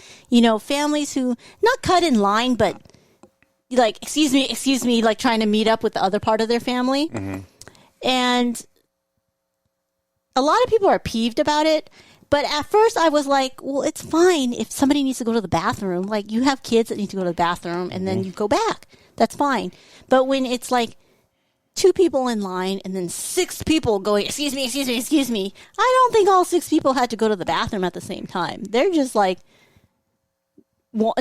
families who not cut in line, but excuse me, trying to meet up with the other part of their family. Mm-hmm. And a lot of people are peeved about it. But at first I was like, well, it's fine if somebody needs to go to the bathroom. You have kids that need to go to the bathroom and then you go back. That's fine. But when it's 2 people in line and then 6 people going, excuse me. I don't think all 6 people had to go to the bathroom at the same time. They're just I don't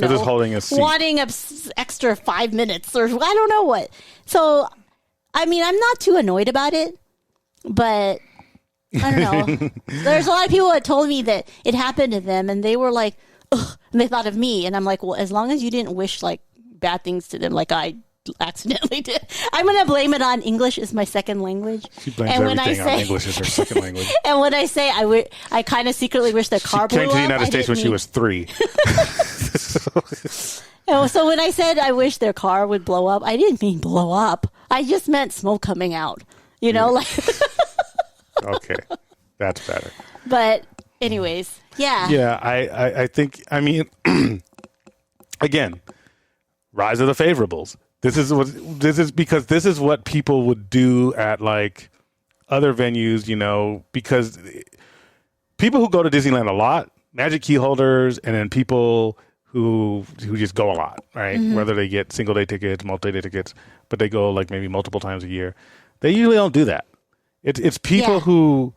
know. Just holding a seat. Wanting an extra 5 minutes or I don't know what. So, I mean, I'm not too annoyed about it, but I don't know. There's a lot of people that told me that it happened to them, and they were like, ugh, and they thought of me. And I'm like, well, as long as you didn't wish bad things to them like I accidentally did. I'm going to blame it on English is my second language. She blames everything on English as her second language. And when I say I kind of secretly wish their car blew up. She came to the United States when she was 3. So when I said I wish their car would blow up, I didn't mean blow up. I just meant smoke coming out. Okay, that's better. But anyways, yeah. Yeah, I think, again, rise of the favorables. This is what people would do at other venues, because people who go to Disneyland a lot, magic key holders, and then people who just go a lot, right? Mm-hmm. Whether they get single day tickets, multi-day tickets, but they go maybe multiple times a year. They usually don't do that. It's people who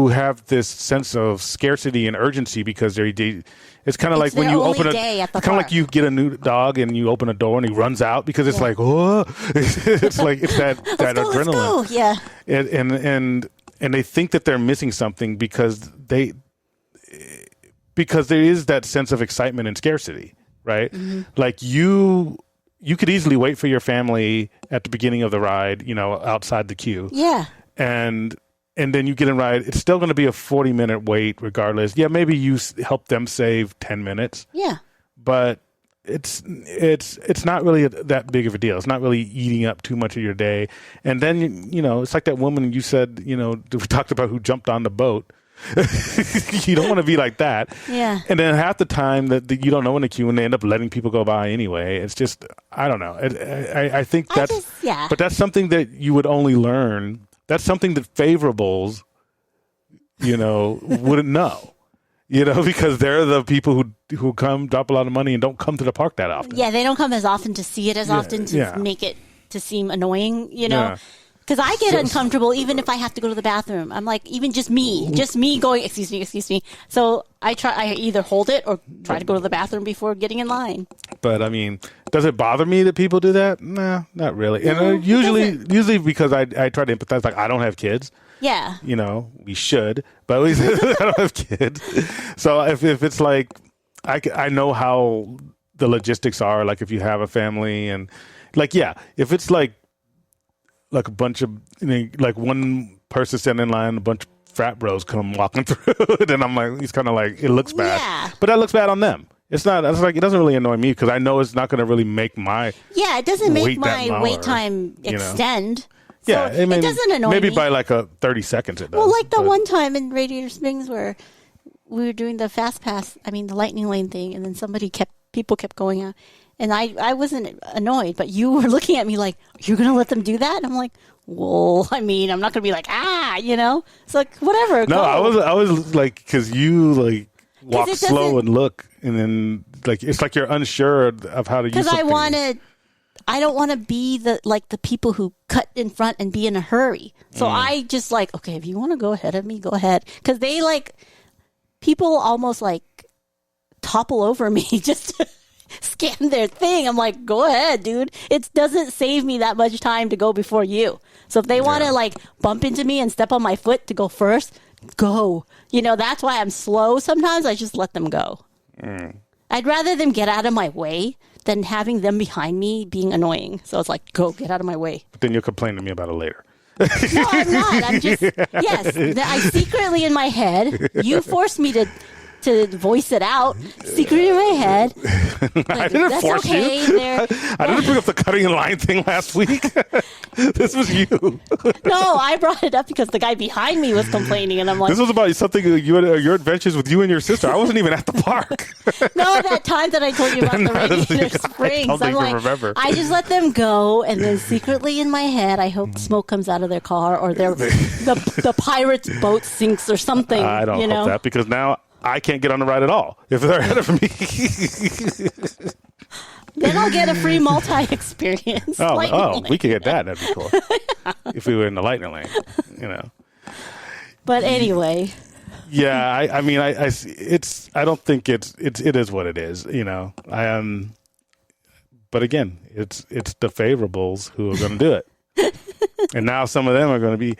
have this sense of scarcity and urgency because it's kind of like when you open it's kind of like you get a new dog and you open a door and he runs out because it's oh, it's that adrenaline. Let's go. Yeah. And they think that they're missing something because there is that sense of excitement and scarcity, right? Mm-hmm. You could easily wait for your family at the beginning of the ride, outside the queue. Yeah. And then you get in ride. It's still going to be a 40-minute wait regardless. Yeah, maybe you help them save 10 minutes. Yeah. But it's not really that big of a deal. It's not really eating up too much of your day. And then, it's like that woman you said, we talked about who jumped on the boat. You don't want to be like that. Yeah. And then half the time that you don't know in the queue and they end up letting people go by anyway. It's just, I don't know. I think but that's something that you would only learn. That's something that favorables, wouldn't know, because they're the people who come, drop a lot of money and don't come to the park that often. Yeah. They don't come as often to see it as often to make it to seem annoying, Yeah. Because I get uncomfortable even if I have to go to the bathroom. I'm even just me going, excuse me. So I either hold it or try to go to the bathroom before getting in line. But does it bother me that people do that? No, not really. And usually because I try to empathize, I don't have kids. Yeah. We should, but at least I don't have kids. So if it's I know how the logistics are, if you have a family and if it's a bunch of, one person standing in line, a bunch of frat bros come walking through, then I'm it's kind of it looks bad. Yeah. But that looks bad on them. It's not, it doesn't really annoy me because I know it's not going to really make my it doesn't make my wait time extend. So it doesn't annoy me. Maybe by 30 seconds it does. Well, one time in Radiator Springs where we were doing the fast pass, the lightning lane thing, and then people kept going out. And I wasn't annoyed, but you were looking at me like, you're going to let them do that? And I'm like, well, I mean, I'm not going to be like, It's like, whatever. No, go. I was like, because you like walk slow and look, and then like it's like you're unsure of how to use something. Because I don't want to be the people who cut in front and be in a hurry. So I just like, okay, if you want to go ahead of me, go ahead. Because they people almost like topple over me just to scan their thing. I'm like, go ahead, dude. It doesn't save me that much time to go before you. So if they want to bump into me and step on my foot to go first, go. That's why I'm slow sometimes. I just let them go. I'd rather them get out of my way than having them behind me being annoying. So it's like, go, get out of my way. But then you'll complain to me about it later. No, I'm not. I'm just, yes, I secretly in my head, you forced me to voice it out, secretly in my head. I didn't force you. I didn't bring up the cutting in line thing last week. This was you. No, I brought it up because the guy behind me was complaining, and I'm like, this was about something, your adventures with you and your sister. I wasn't even at the park. No, that time that I told you about the Radiator Springs. I don't think remember. I just let them go, and then secretly in my head, I hope smoke comes out of their car or the pirate's boat sinks or something. I don't hope that, because now I can't get on the ride at all if they're ahead of me. Then I'll get a free multi-experience. We could get that. That'd be cool. If we were in the lightning lane, But anyway. Yeah, I mean, I don't think it is what it is. But again, it's the favorables who are going to do it. And now some of them are going to be,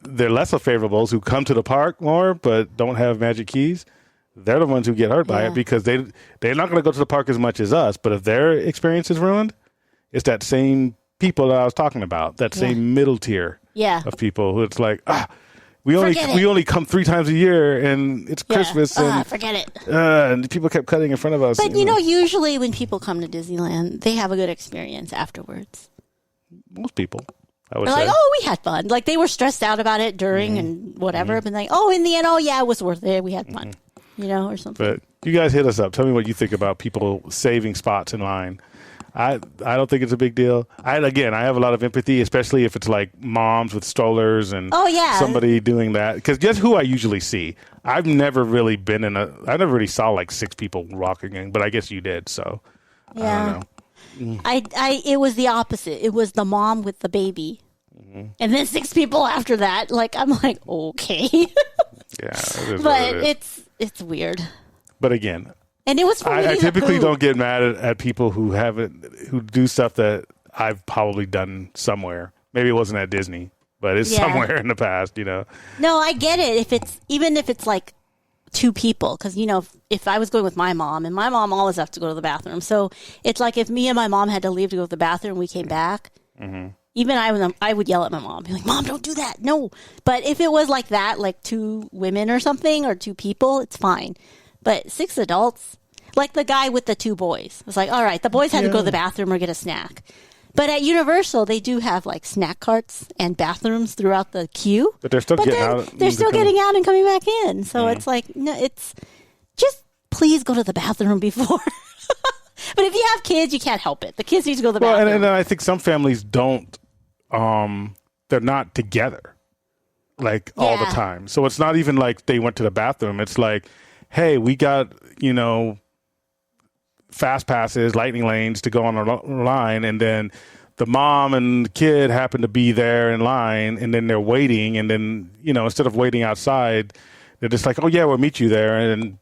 they're lesser favorables who come to the park more but don't have magic keys. They're the ones who get hurt by it because they're not going to go to the park as much as us. But if their experience is ruined, it's that same people that I was talking about, that same middle tier of people who it's like, we only come 3 times a year and it's Christmas and forget it. And people kept cutting in front of us. But usually when people come to Disneyland, they have a good experience afterwards. Most people. I would They're say. like, oh, we had fun. Like, they were stressed out about it during and whatever. But like, in the end, it was worth it. We had fun, or something. But you guys hit us up. Tell me what you think about people saving spots in line. I don't think it's a big deal. I have a lot of empathy, especially if it's like moms with strollers and somebody doing that. Because guess who I usually see? I've never really I never really saw like 6 people walking in, but I guess you did. So I don't know. It was the opposite. It was the mom with the baby, and then 6 people after that. Like, I'm like, okay, but it's weird. But again, and it was for I typically don't get mad at people who do stuff that I've probably done somewhere. Maybe it wasn't at Disney, but it's somewhere in the past. No, I get it. Even if it's like 2 people, because if I was going with my mom, and my mom always has to go to the bathroom, so it's like if me and my mom had to leave to go to the bathroom, we came back. Even I would yell at my mom, be like, "Mom, don't do that, no." But if it was like that, like 2 women or something, or 2 people, it's fine. But 6 adults, like the guy with the 2 boys, it's like, all right, the boys had to go to the bathroom or get a snack. But at Universal, they do have like snack carts and bathrooms throughout the queue. But they're still getting out. They're still getting out and coming back in. So it's like, no, it's just please go to the bathroom before. But if you have kids, you can't help it. The kids need to go to the bathroom. And I think some families don't. They're not together like all the time. So it's not even like they went to the bathroom. It's like, hey, we got, fast passes, lightning lanes to go on a line, and then the mom and the kid happen to be there in line, and then they're waiting, and then instead of waiting outside, they're just like, oh yeah, we'll meet you there, and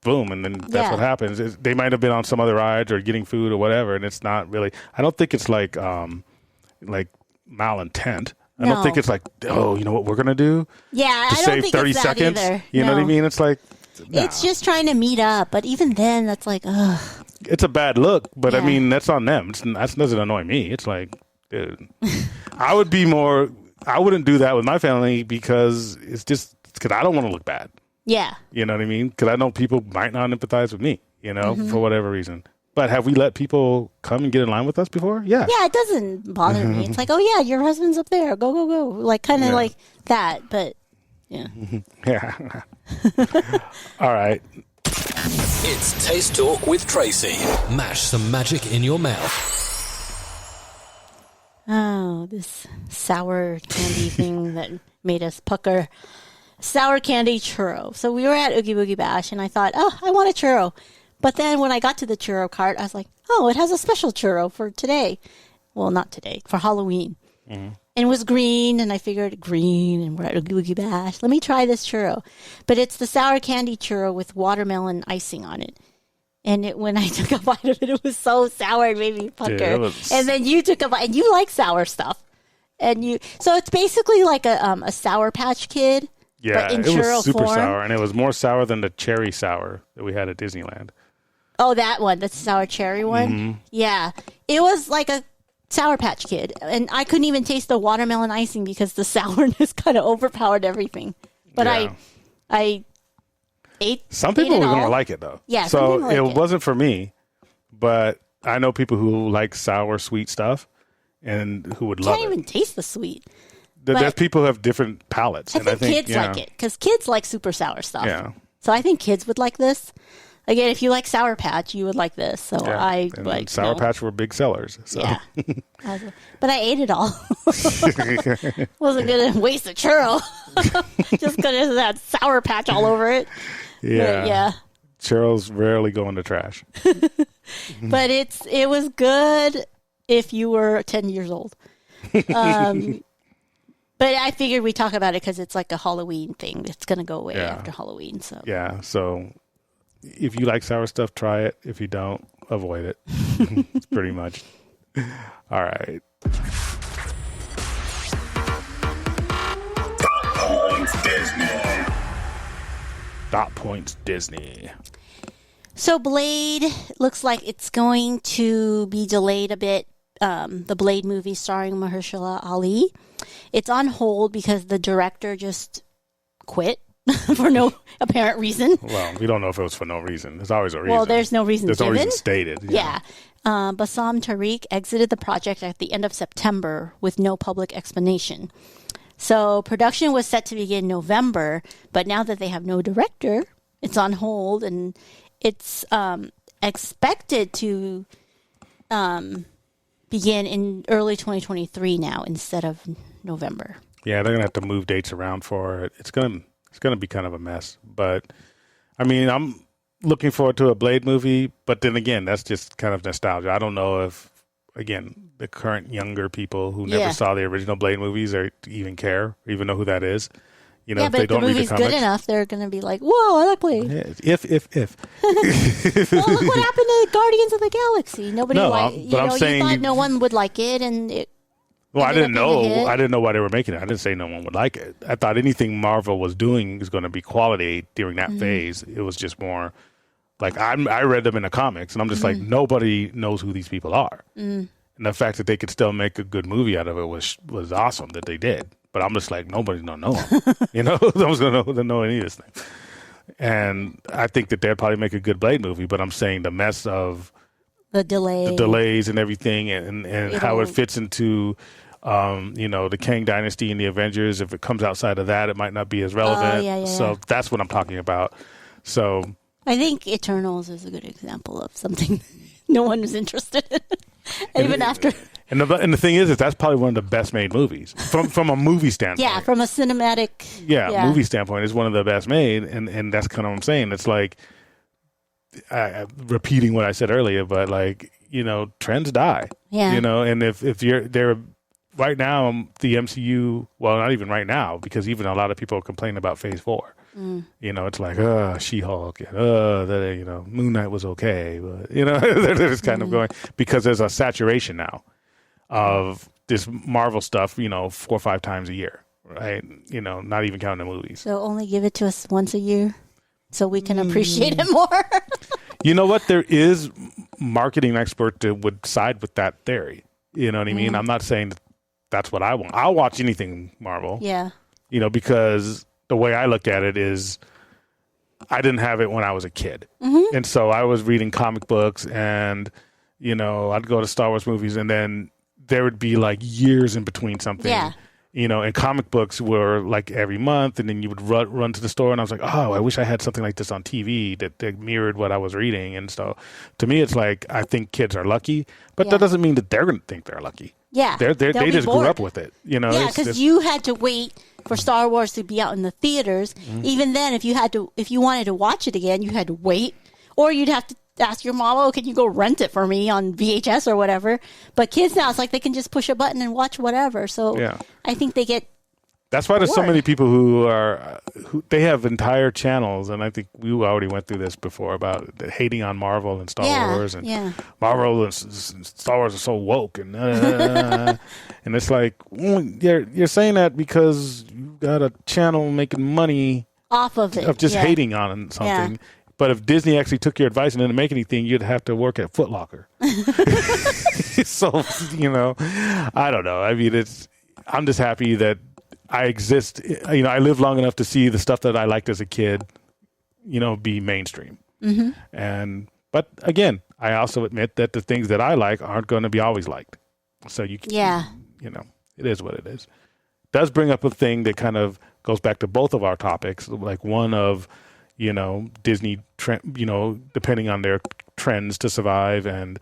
boom, and then that's what happens. They might have been on some other rides or getting food or whatever, and it's not really. I don't think it's like malintent. I don't think it's like, oh, you know what we're gonna do? Yeah, to I don't save think 30 it's that seconds. either. You know what I mean? It's like. No. It's just trying to meet up, but even then, that's like, ugh. It's a bad look, but I mean, that's on them. That doesn't annoy me. It's like, dude, I wouldn't do that with my family because it's just because I don't want to look bad. Yeah. You know what I mean? Because I know people might not empathize with me, for whatever reason. But have we let people come and get in line with us before? Yeah. Yeah, it doesn't bother me. It's like, oh, yeah, your husband's up there. Go, go, go. Like, kind of like that, but, yeah. Yeah. All right. It's Taste Talk with Tracy. Mash some magic in your mouth. Oh, this sour candy thing that made us pucker. Sour candy churro. So we were at Oogie Boogie Bash, and I thought, oh, I want a churro. But then when I got to the churro cart, I was like, oh, it has a special churro for today. Well, not today, for Halloween. Mm-hmm. And it was green, and I figured green, and we're at Oogie Boogie Bash. Let me try this churro. But it's the sour candy churro with watermelon icing on it. And when I took a bite of it, it was so sour it made me pucker. Yeah, and then you took a bite, and you like sour stuff. So it's basically like a Sour Patch Kid, but in it churro was super form. sour, and it was more sour than the cherry sour that we had at Disneyland. Oh, that one, the sour cherry one? Mm-hmm. Yeah. It was like a Sour Patch Kid, and I couldn't even taste the watermelon icing because the sourness kind of overpowered everything. But yeah. I ate Some people were going to like it, though. Yeah, so it wasn't for me, but I know people who like sour, sweet stuff and who would love it. Can't even taste the sweet. There's people who have different palates. I think kids like it because kids like super sour stuff. Yeah. So I think kids would like this. Again, if you like Sour Patch, you would like this. So I like Sour Patch were big sellers. So. Yeah, but I ate it all. Wasn't gonna waste a churro just because of that Sour Patch all over it. Yeah, but yeah. Churros rarely go in the trash. But it was good if you were 10 years old. But I figured we talk about it because it's like a Halloween thing. It's gonna go away after Halloween. So yeah, so. If you like sour stuff, try it. If you don't, avoid it. It's pretty much. All right. Dot Points Disney. So Blade looks like it's going to be delayed a bit. The Blade movie starring Mahershala Ali. It's on hold because the director just quit. For no apparent reason. Well, we don't know if it was for no reason. There's always a reason. Well, there's no reason given. There's no reason stated. Yeah. Bassam Tariq exited the project at the end of September with no public explanation. So production was set to begin November, but now that they have no director, it's on hold, and it's expected to begin in early 2023 now instead of November. Yeah, they're going to have to move dates around for it. It's going to be kind of a mess. But, I mean, I'm looking forward to a Blade movie. But then again, that's just kind of nostalgia. I don't know if, again, the current younger people who never saw the original Blade movies or even care, or even know who that is. You know, yeah, if but they don't the read the movie's comics. good enough, they're going to be like, whoa, I like Blade. Yeah, if. Well, look what happened to Guardians of the Galaxy. Nobody you thought no one would like it, and it. Well, I didn't know. I didn't know why they were making it. I didn't say no one would like it. I thought anything Marvel was doing was going to be quality during that phase. It was just more like I read them in the comics, and I'm just like, nobody knows who these people are. And the fact that they could still make a good movie out of it was awesome that they did. But I'm just like, nobody's going to know them. You know, no one's going to know any of this thing. And I think that they'd probably make a good Blade movie, but I'm saying the mess of the delays and everything and how it fits into the Kang Dynasty and the Avengers. If it comes outside of that, it might not be as relevant. So that's what I'm talking about. So I think Eternals is a good example of something no one was interested in, even after. And the thing is that's probably one of the best made movies from a movie standpoint. Yeah, from a cinematic. Movie standpoint, it's one of the best made, and that's kind of what I'm saying. It's like repeating what I said earlier, but like trends die. Yeah, and if they're right now the MCU, well, not even right now, because even a lot of people are complaining about Phase 4. It's like She-Hulk, Moon Knight was okay, but they're just kind of going because there's a saturation now of this Marvel stuff, 4 or 5 times a year, right? Not even counting the movies. So only give it to us once a year so we can appreciate it more. You know what? There is marketing expert that would side with that theory. You know what I mean? I'm not saying that's what I want. I'll watch anything Marvel. Yeah. Because the way I look at it is I didn't have it when I was a kid. And so I was reading comic books and, I'd go to Star Wars movies and then there would be like years in between something. Yeah. And comic books were like every month, and then you would run to the store, and I was like, oh, I wish I had something like this on TV that mirrored what I was reading. And so to me, it's like, I think kids are lucky, but that doesn't mean that they're going to think they're lucky. Yeah. They just grew up with it. Yeah, because you had to wait for Star Wars to be out in the theaters. Mm-hmm. Even then, if you wanted to watch it again, you had to wait, or you'd have to ask your mom, oh, can you go rent it for me on VHS or whatever? But kids now, it's like they can just push a button and watch whatever. So I think they get That's why there's so many people who they have entire channels, and I think we already went through this before about hating on Marvel and Star Wars, and Marvel and Star Wars are so woke, and and it's like, you're saying that because you got a channel making money off of it, of just hating on something. Yeah. But if Disney actually took your advice and didn't make anything, you'd have to work at Foot Locker. So, I don't know. I mean, I'm just happy that I exist. I lived long enough to see the stuff that I liked as a kid, be mainstream. Mm-hmm. But again, I also admit that the things that I like aren't going to be always liked. So it is what it is. It does bring up a thing that kind of goes back to both of our topics, like one of, Disney, depending on their trends to survive and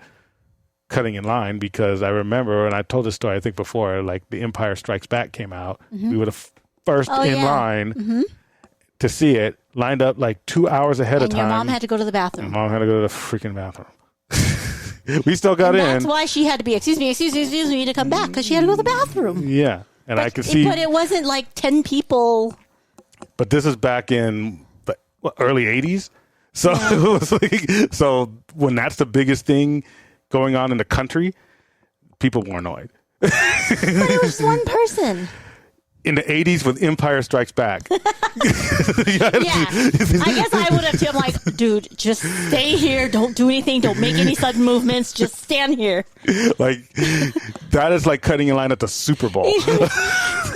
cutting in line, because I remember, and I told this story I think before, like The Empire Strikes Back came out. Mm-hmm. We were the first in line to see it, lined up like 2 hours ahead of time. And your mom had to go to the bathroom. My mom had to go to the freaking bathroom. We still got in. That's why she had to be, excuse me, to come back, because she had to go to the bathroom. Yeah. And I could see. But it wasn't like 10 people. But this is back in early 80s. So it was like, so when that's the biggest thing going on in the country, people were annoyed. But it was one person. In the 80s with Empire Strikes Back. I guess I would have too. I'm like, dude, just stay here. Don't do anything. Don't make any sudden movements. Just stand here. Like, that is like cutting in line at the Super Bowl.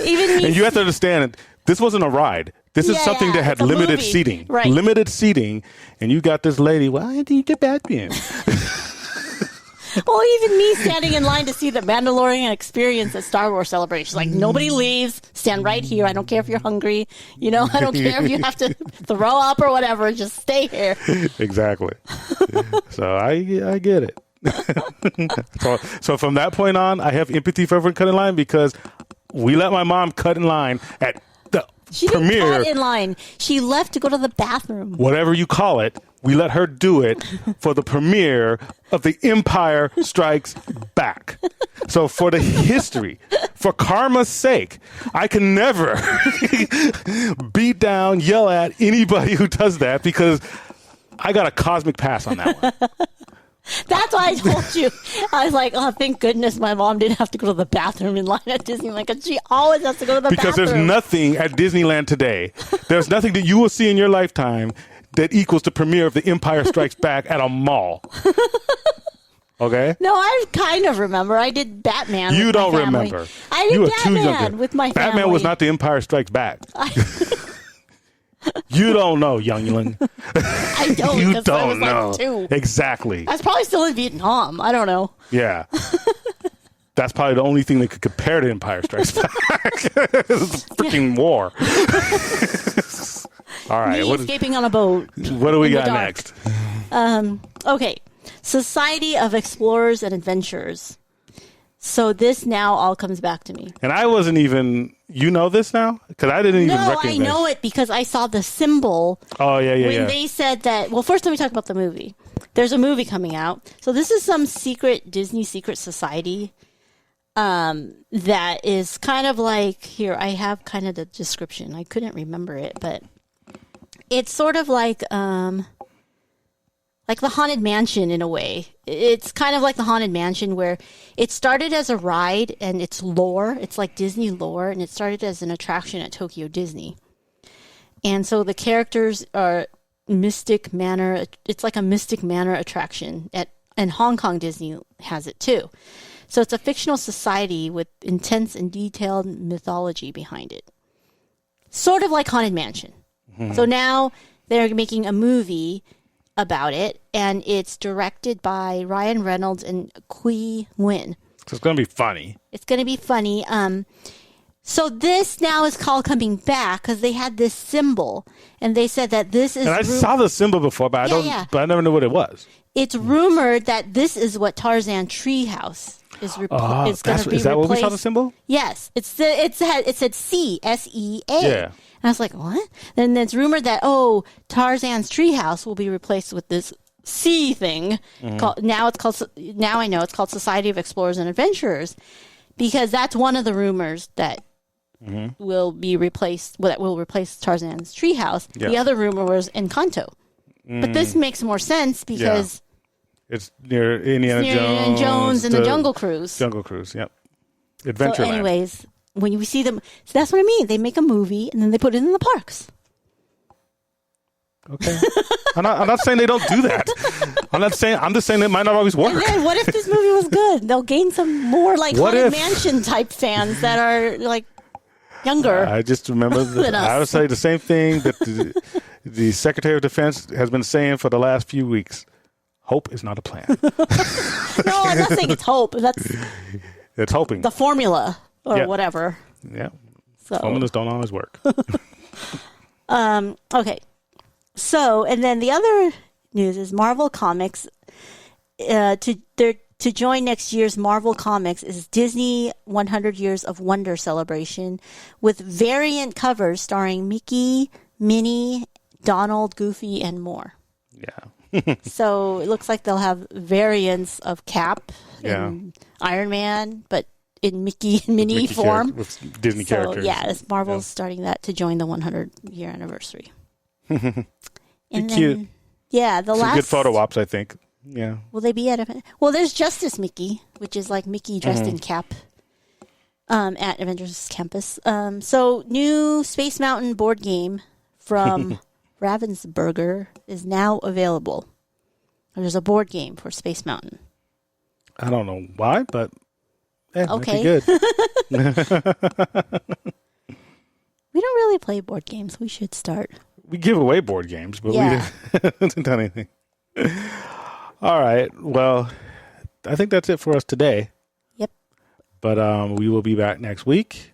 Even me. And you have to understand, this wasn't a ride. This is something that had limited seating. Right. Limited seating. And you got this lady, well, I need the Batman. Well, even me standing in line to see the Mandalorian experience at Star Wars Celebration. Like, nobody leaves. Stand right here. I don't care if you're hungry. I don't care if you have to throw up or whatever. Just stay here. Exactly. So I get it. So from that point on, I have empathy for everyone cutting in line, because we let my mom cut in line at the premiere. She didn't cut in line. She left to go to the bathroom. Whatever you call it. We let her do it for the premiere of The Empire Strikes Back. So for the history, for karma's sake, I can never beat down, yell at anybody who does that, because I got a cosmic pass on that one. That's why I told you. I was like, oh, thank goodness my mom didn't have to go to the bathroom in line at Disneyland, because she always has to go to the bathroom. Because there's nothing at Disneyland today. There's nothing that you will see in your lifetime that equals the premiere of The Empire Strikes Back at a mall. Okay? No, I kind of remember. I did Batman with my family. You don't remember. I did Batman with my family. Batman was not The Empire Strikes Back. You don't know, youngling. I don't. You don't know. Like 2. Exactly. I was probably still in Vietnam. I don't know. Yeah. That's probably the only thing that could compare to Empire Strikes Back. It's a freaking war. All right. Escaping on a boat. What do we got next? Okay. Society of Explorers and Adventurers. So this now all comes back to me. And I wasn't even... You know this now? Because I didn't even recognize. No, I know it because I saw the symbol. Oh, yeah. When they said that... Well, first let me talk about the movie. There's a movie coming out. So this is some Disney secret society that is kind of like... Here, I have kind of the description. I couldn't remember it, but... It's sort of like the Haunted Mansion in a way. It's kind of like the Haunted Mansion, where it started as a ride and it's lore. It's like Disney lore, and it started as an attraction at Tokyo Disney. And so the characters are Mystic Manor. It's like a Mystic Manor attraction and Hong Kong Disney has it too. So it's a fictional society with intense and detailed mythology behind it. Sort of like Haunted Mansion. So now they're making a movie about it, and it's directed by Ryan Reynolds and Qui Nguyen. So it's going to be funny. It's going to be funny. So this now is called coming back because they had this symbol, and they said that this is. And I saw the symbol before, but but I never knew what it was. It's rumored that this is what Tarzan Treehouse is going to be replaced. Is that what we saw the symbol? Yes, it said C SEA. Yeah. And I was like, what? Then it's rumored that Tarzan's Treehouse will be replaced with this C thing. Now I know it's called Society of Explorers and Adventurers, because that's one of the rumors that will be replaced. That will replace Tarzan's Treehouse. Yeah. The other rumor was Encanto, but this makes more sense because it's near Indiana Jones and the Jungle Cruise. Jungle Cruise, yep. Adventureland. So, anyways, when you see them, so that's what I mean. They make a movie and then they put it in the parks. Okay. I'm not saying they don't do that. I'm just saying it might not always work. And then what if this movie was good? They'll gain some more like Haunted Mansion type fans that are like younger. I just remember I would say the same thing that the Secretary of Defense has been saying for the last few weeks. Hope is not a plan. No, I'm not saying it's hope. It's hoping. The formula or whatever. Yeah. So. Formulas don't always work. Okay. So, and then the other news is Marvel Comics. To join next year's Marvel Comics is Disney 100 Years of Wonder celebration with variant covers starring Mickey, Minnie, Donald, Goofy, and more. Yeah. So it looks like they'll have variants of Cap and Iron Man, but in Mickey and Minnie form. With Disney characters. Yeah, Marvel's starting that to join the 100-year anniversary. And cute. Yeah, Some good photo ops, I think. Yeah. Will they be at a... Well, there's Justice Mickey, which is like Mickey dressed in Cap at Avengers Campus. So, new Space Mountain board game from Ravensburger is now available. There's a board game for Space Mountain. I don't know why, but okay. Good. We don't really play board games. We should start. We give away board games, but we haven't done anything. All right. Well, I think that's it for us today. Yep. But we will be back next week.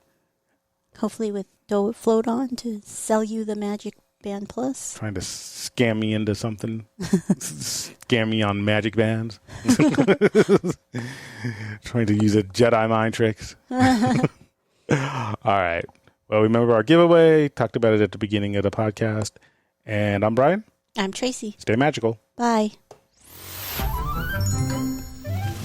Hopefully with Doe Float On to sell you the Magic Band Plus. Trying to scam me into something. Scam me on Magic Bands. Trying to use Jedi mind tricks. All right. Well, remember our giveaway. Talked about it at the beginning of the podcast. And I'm Brian. I'm Tracy. Stay magical. Bye.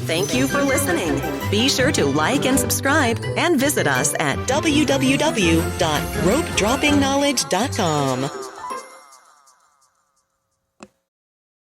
Thank you for listening. Be sure to like and subscribe and visit us at www.ropedroppingknowledge.com.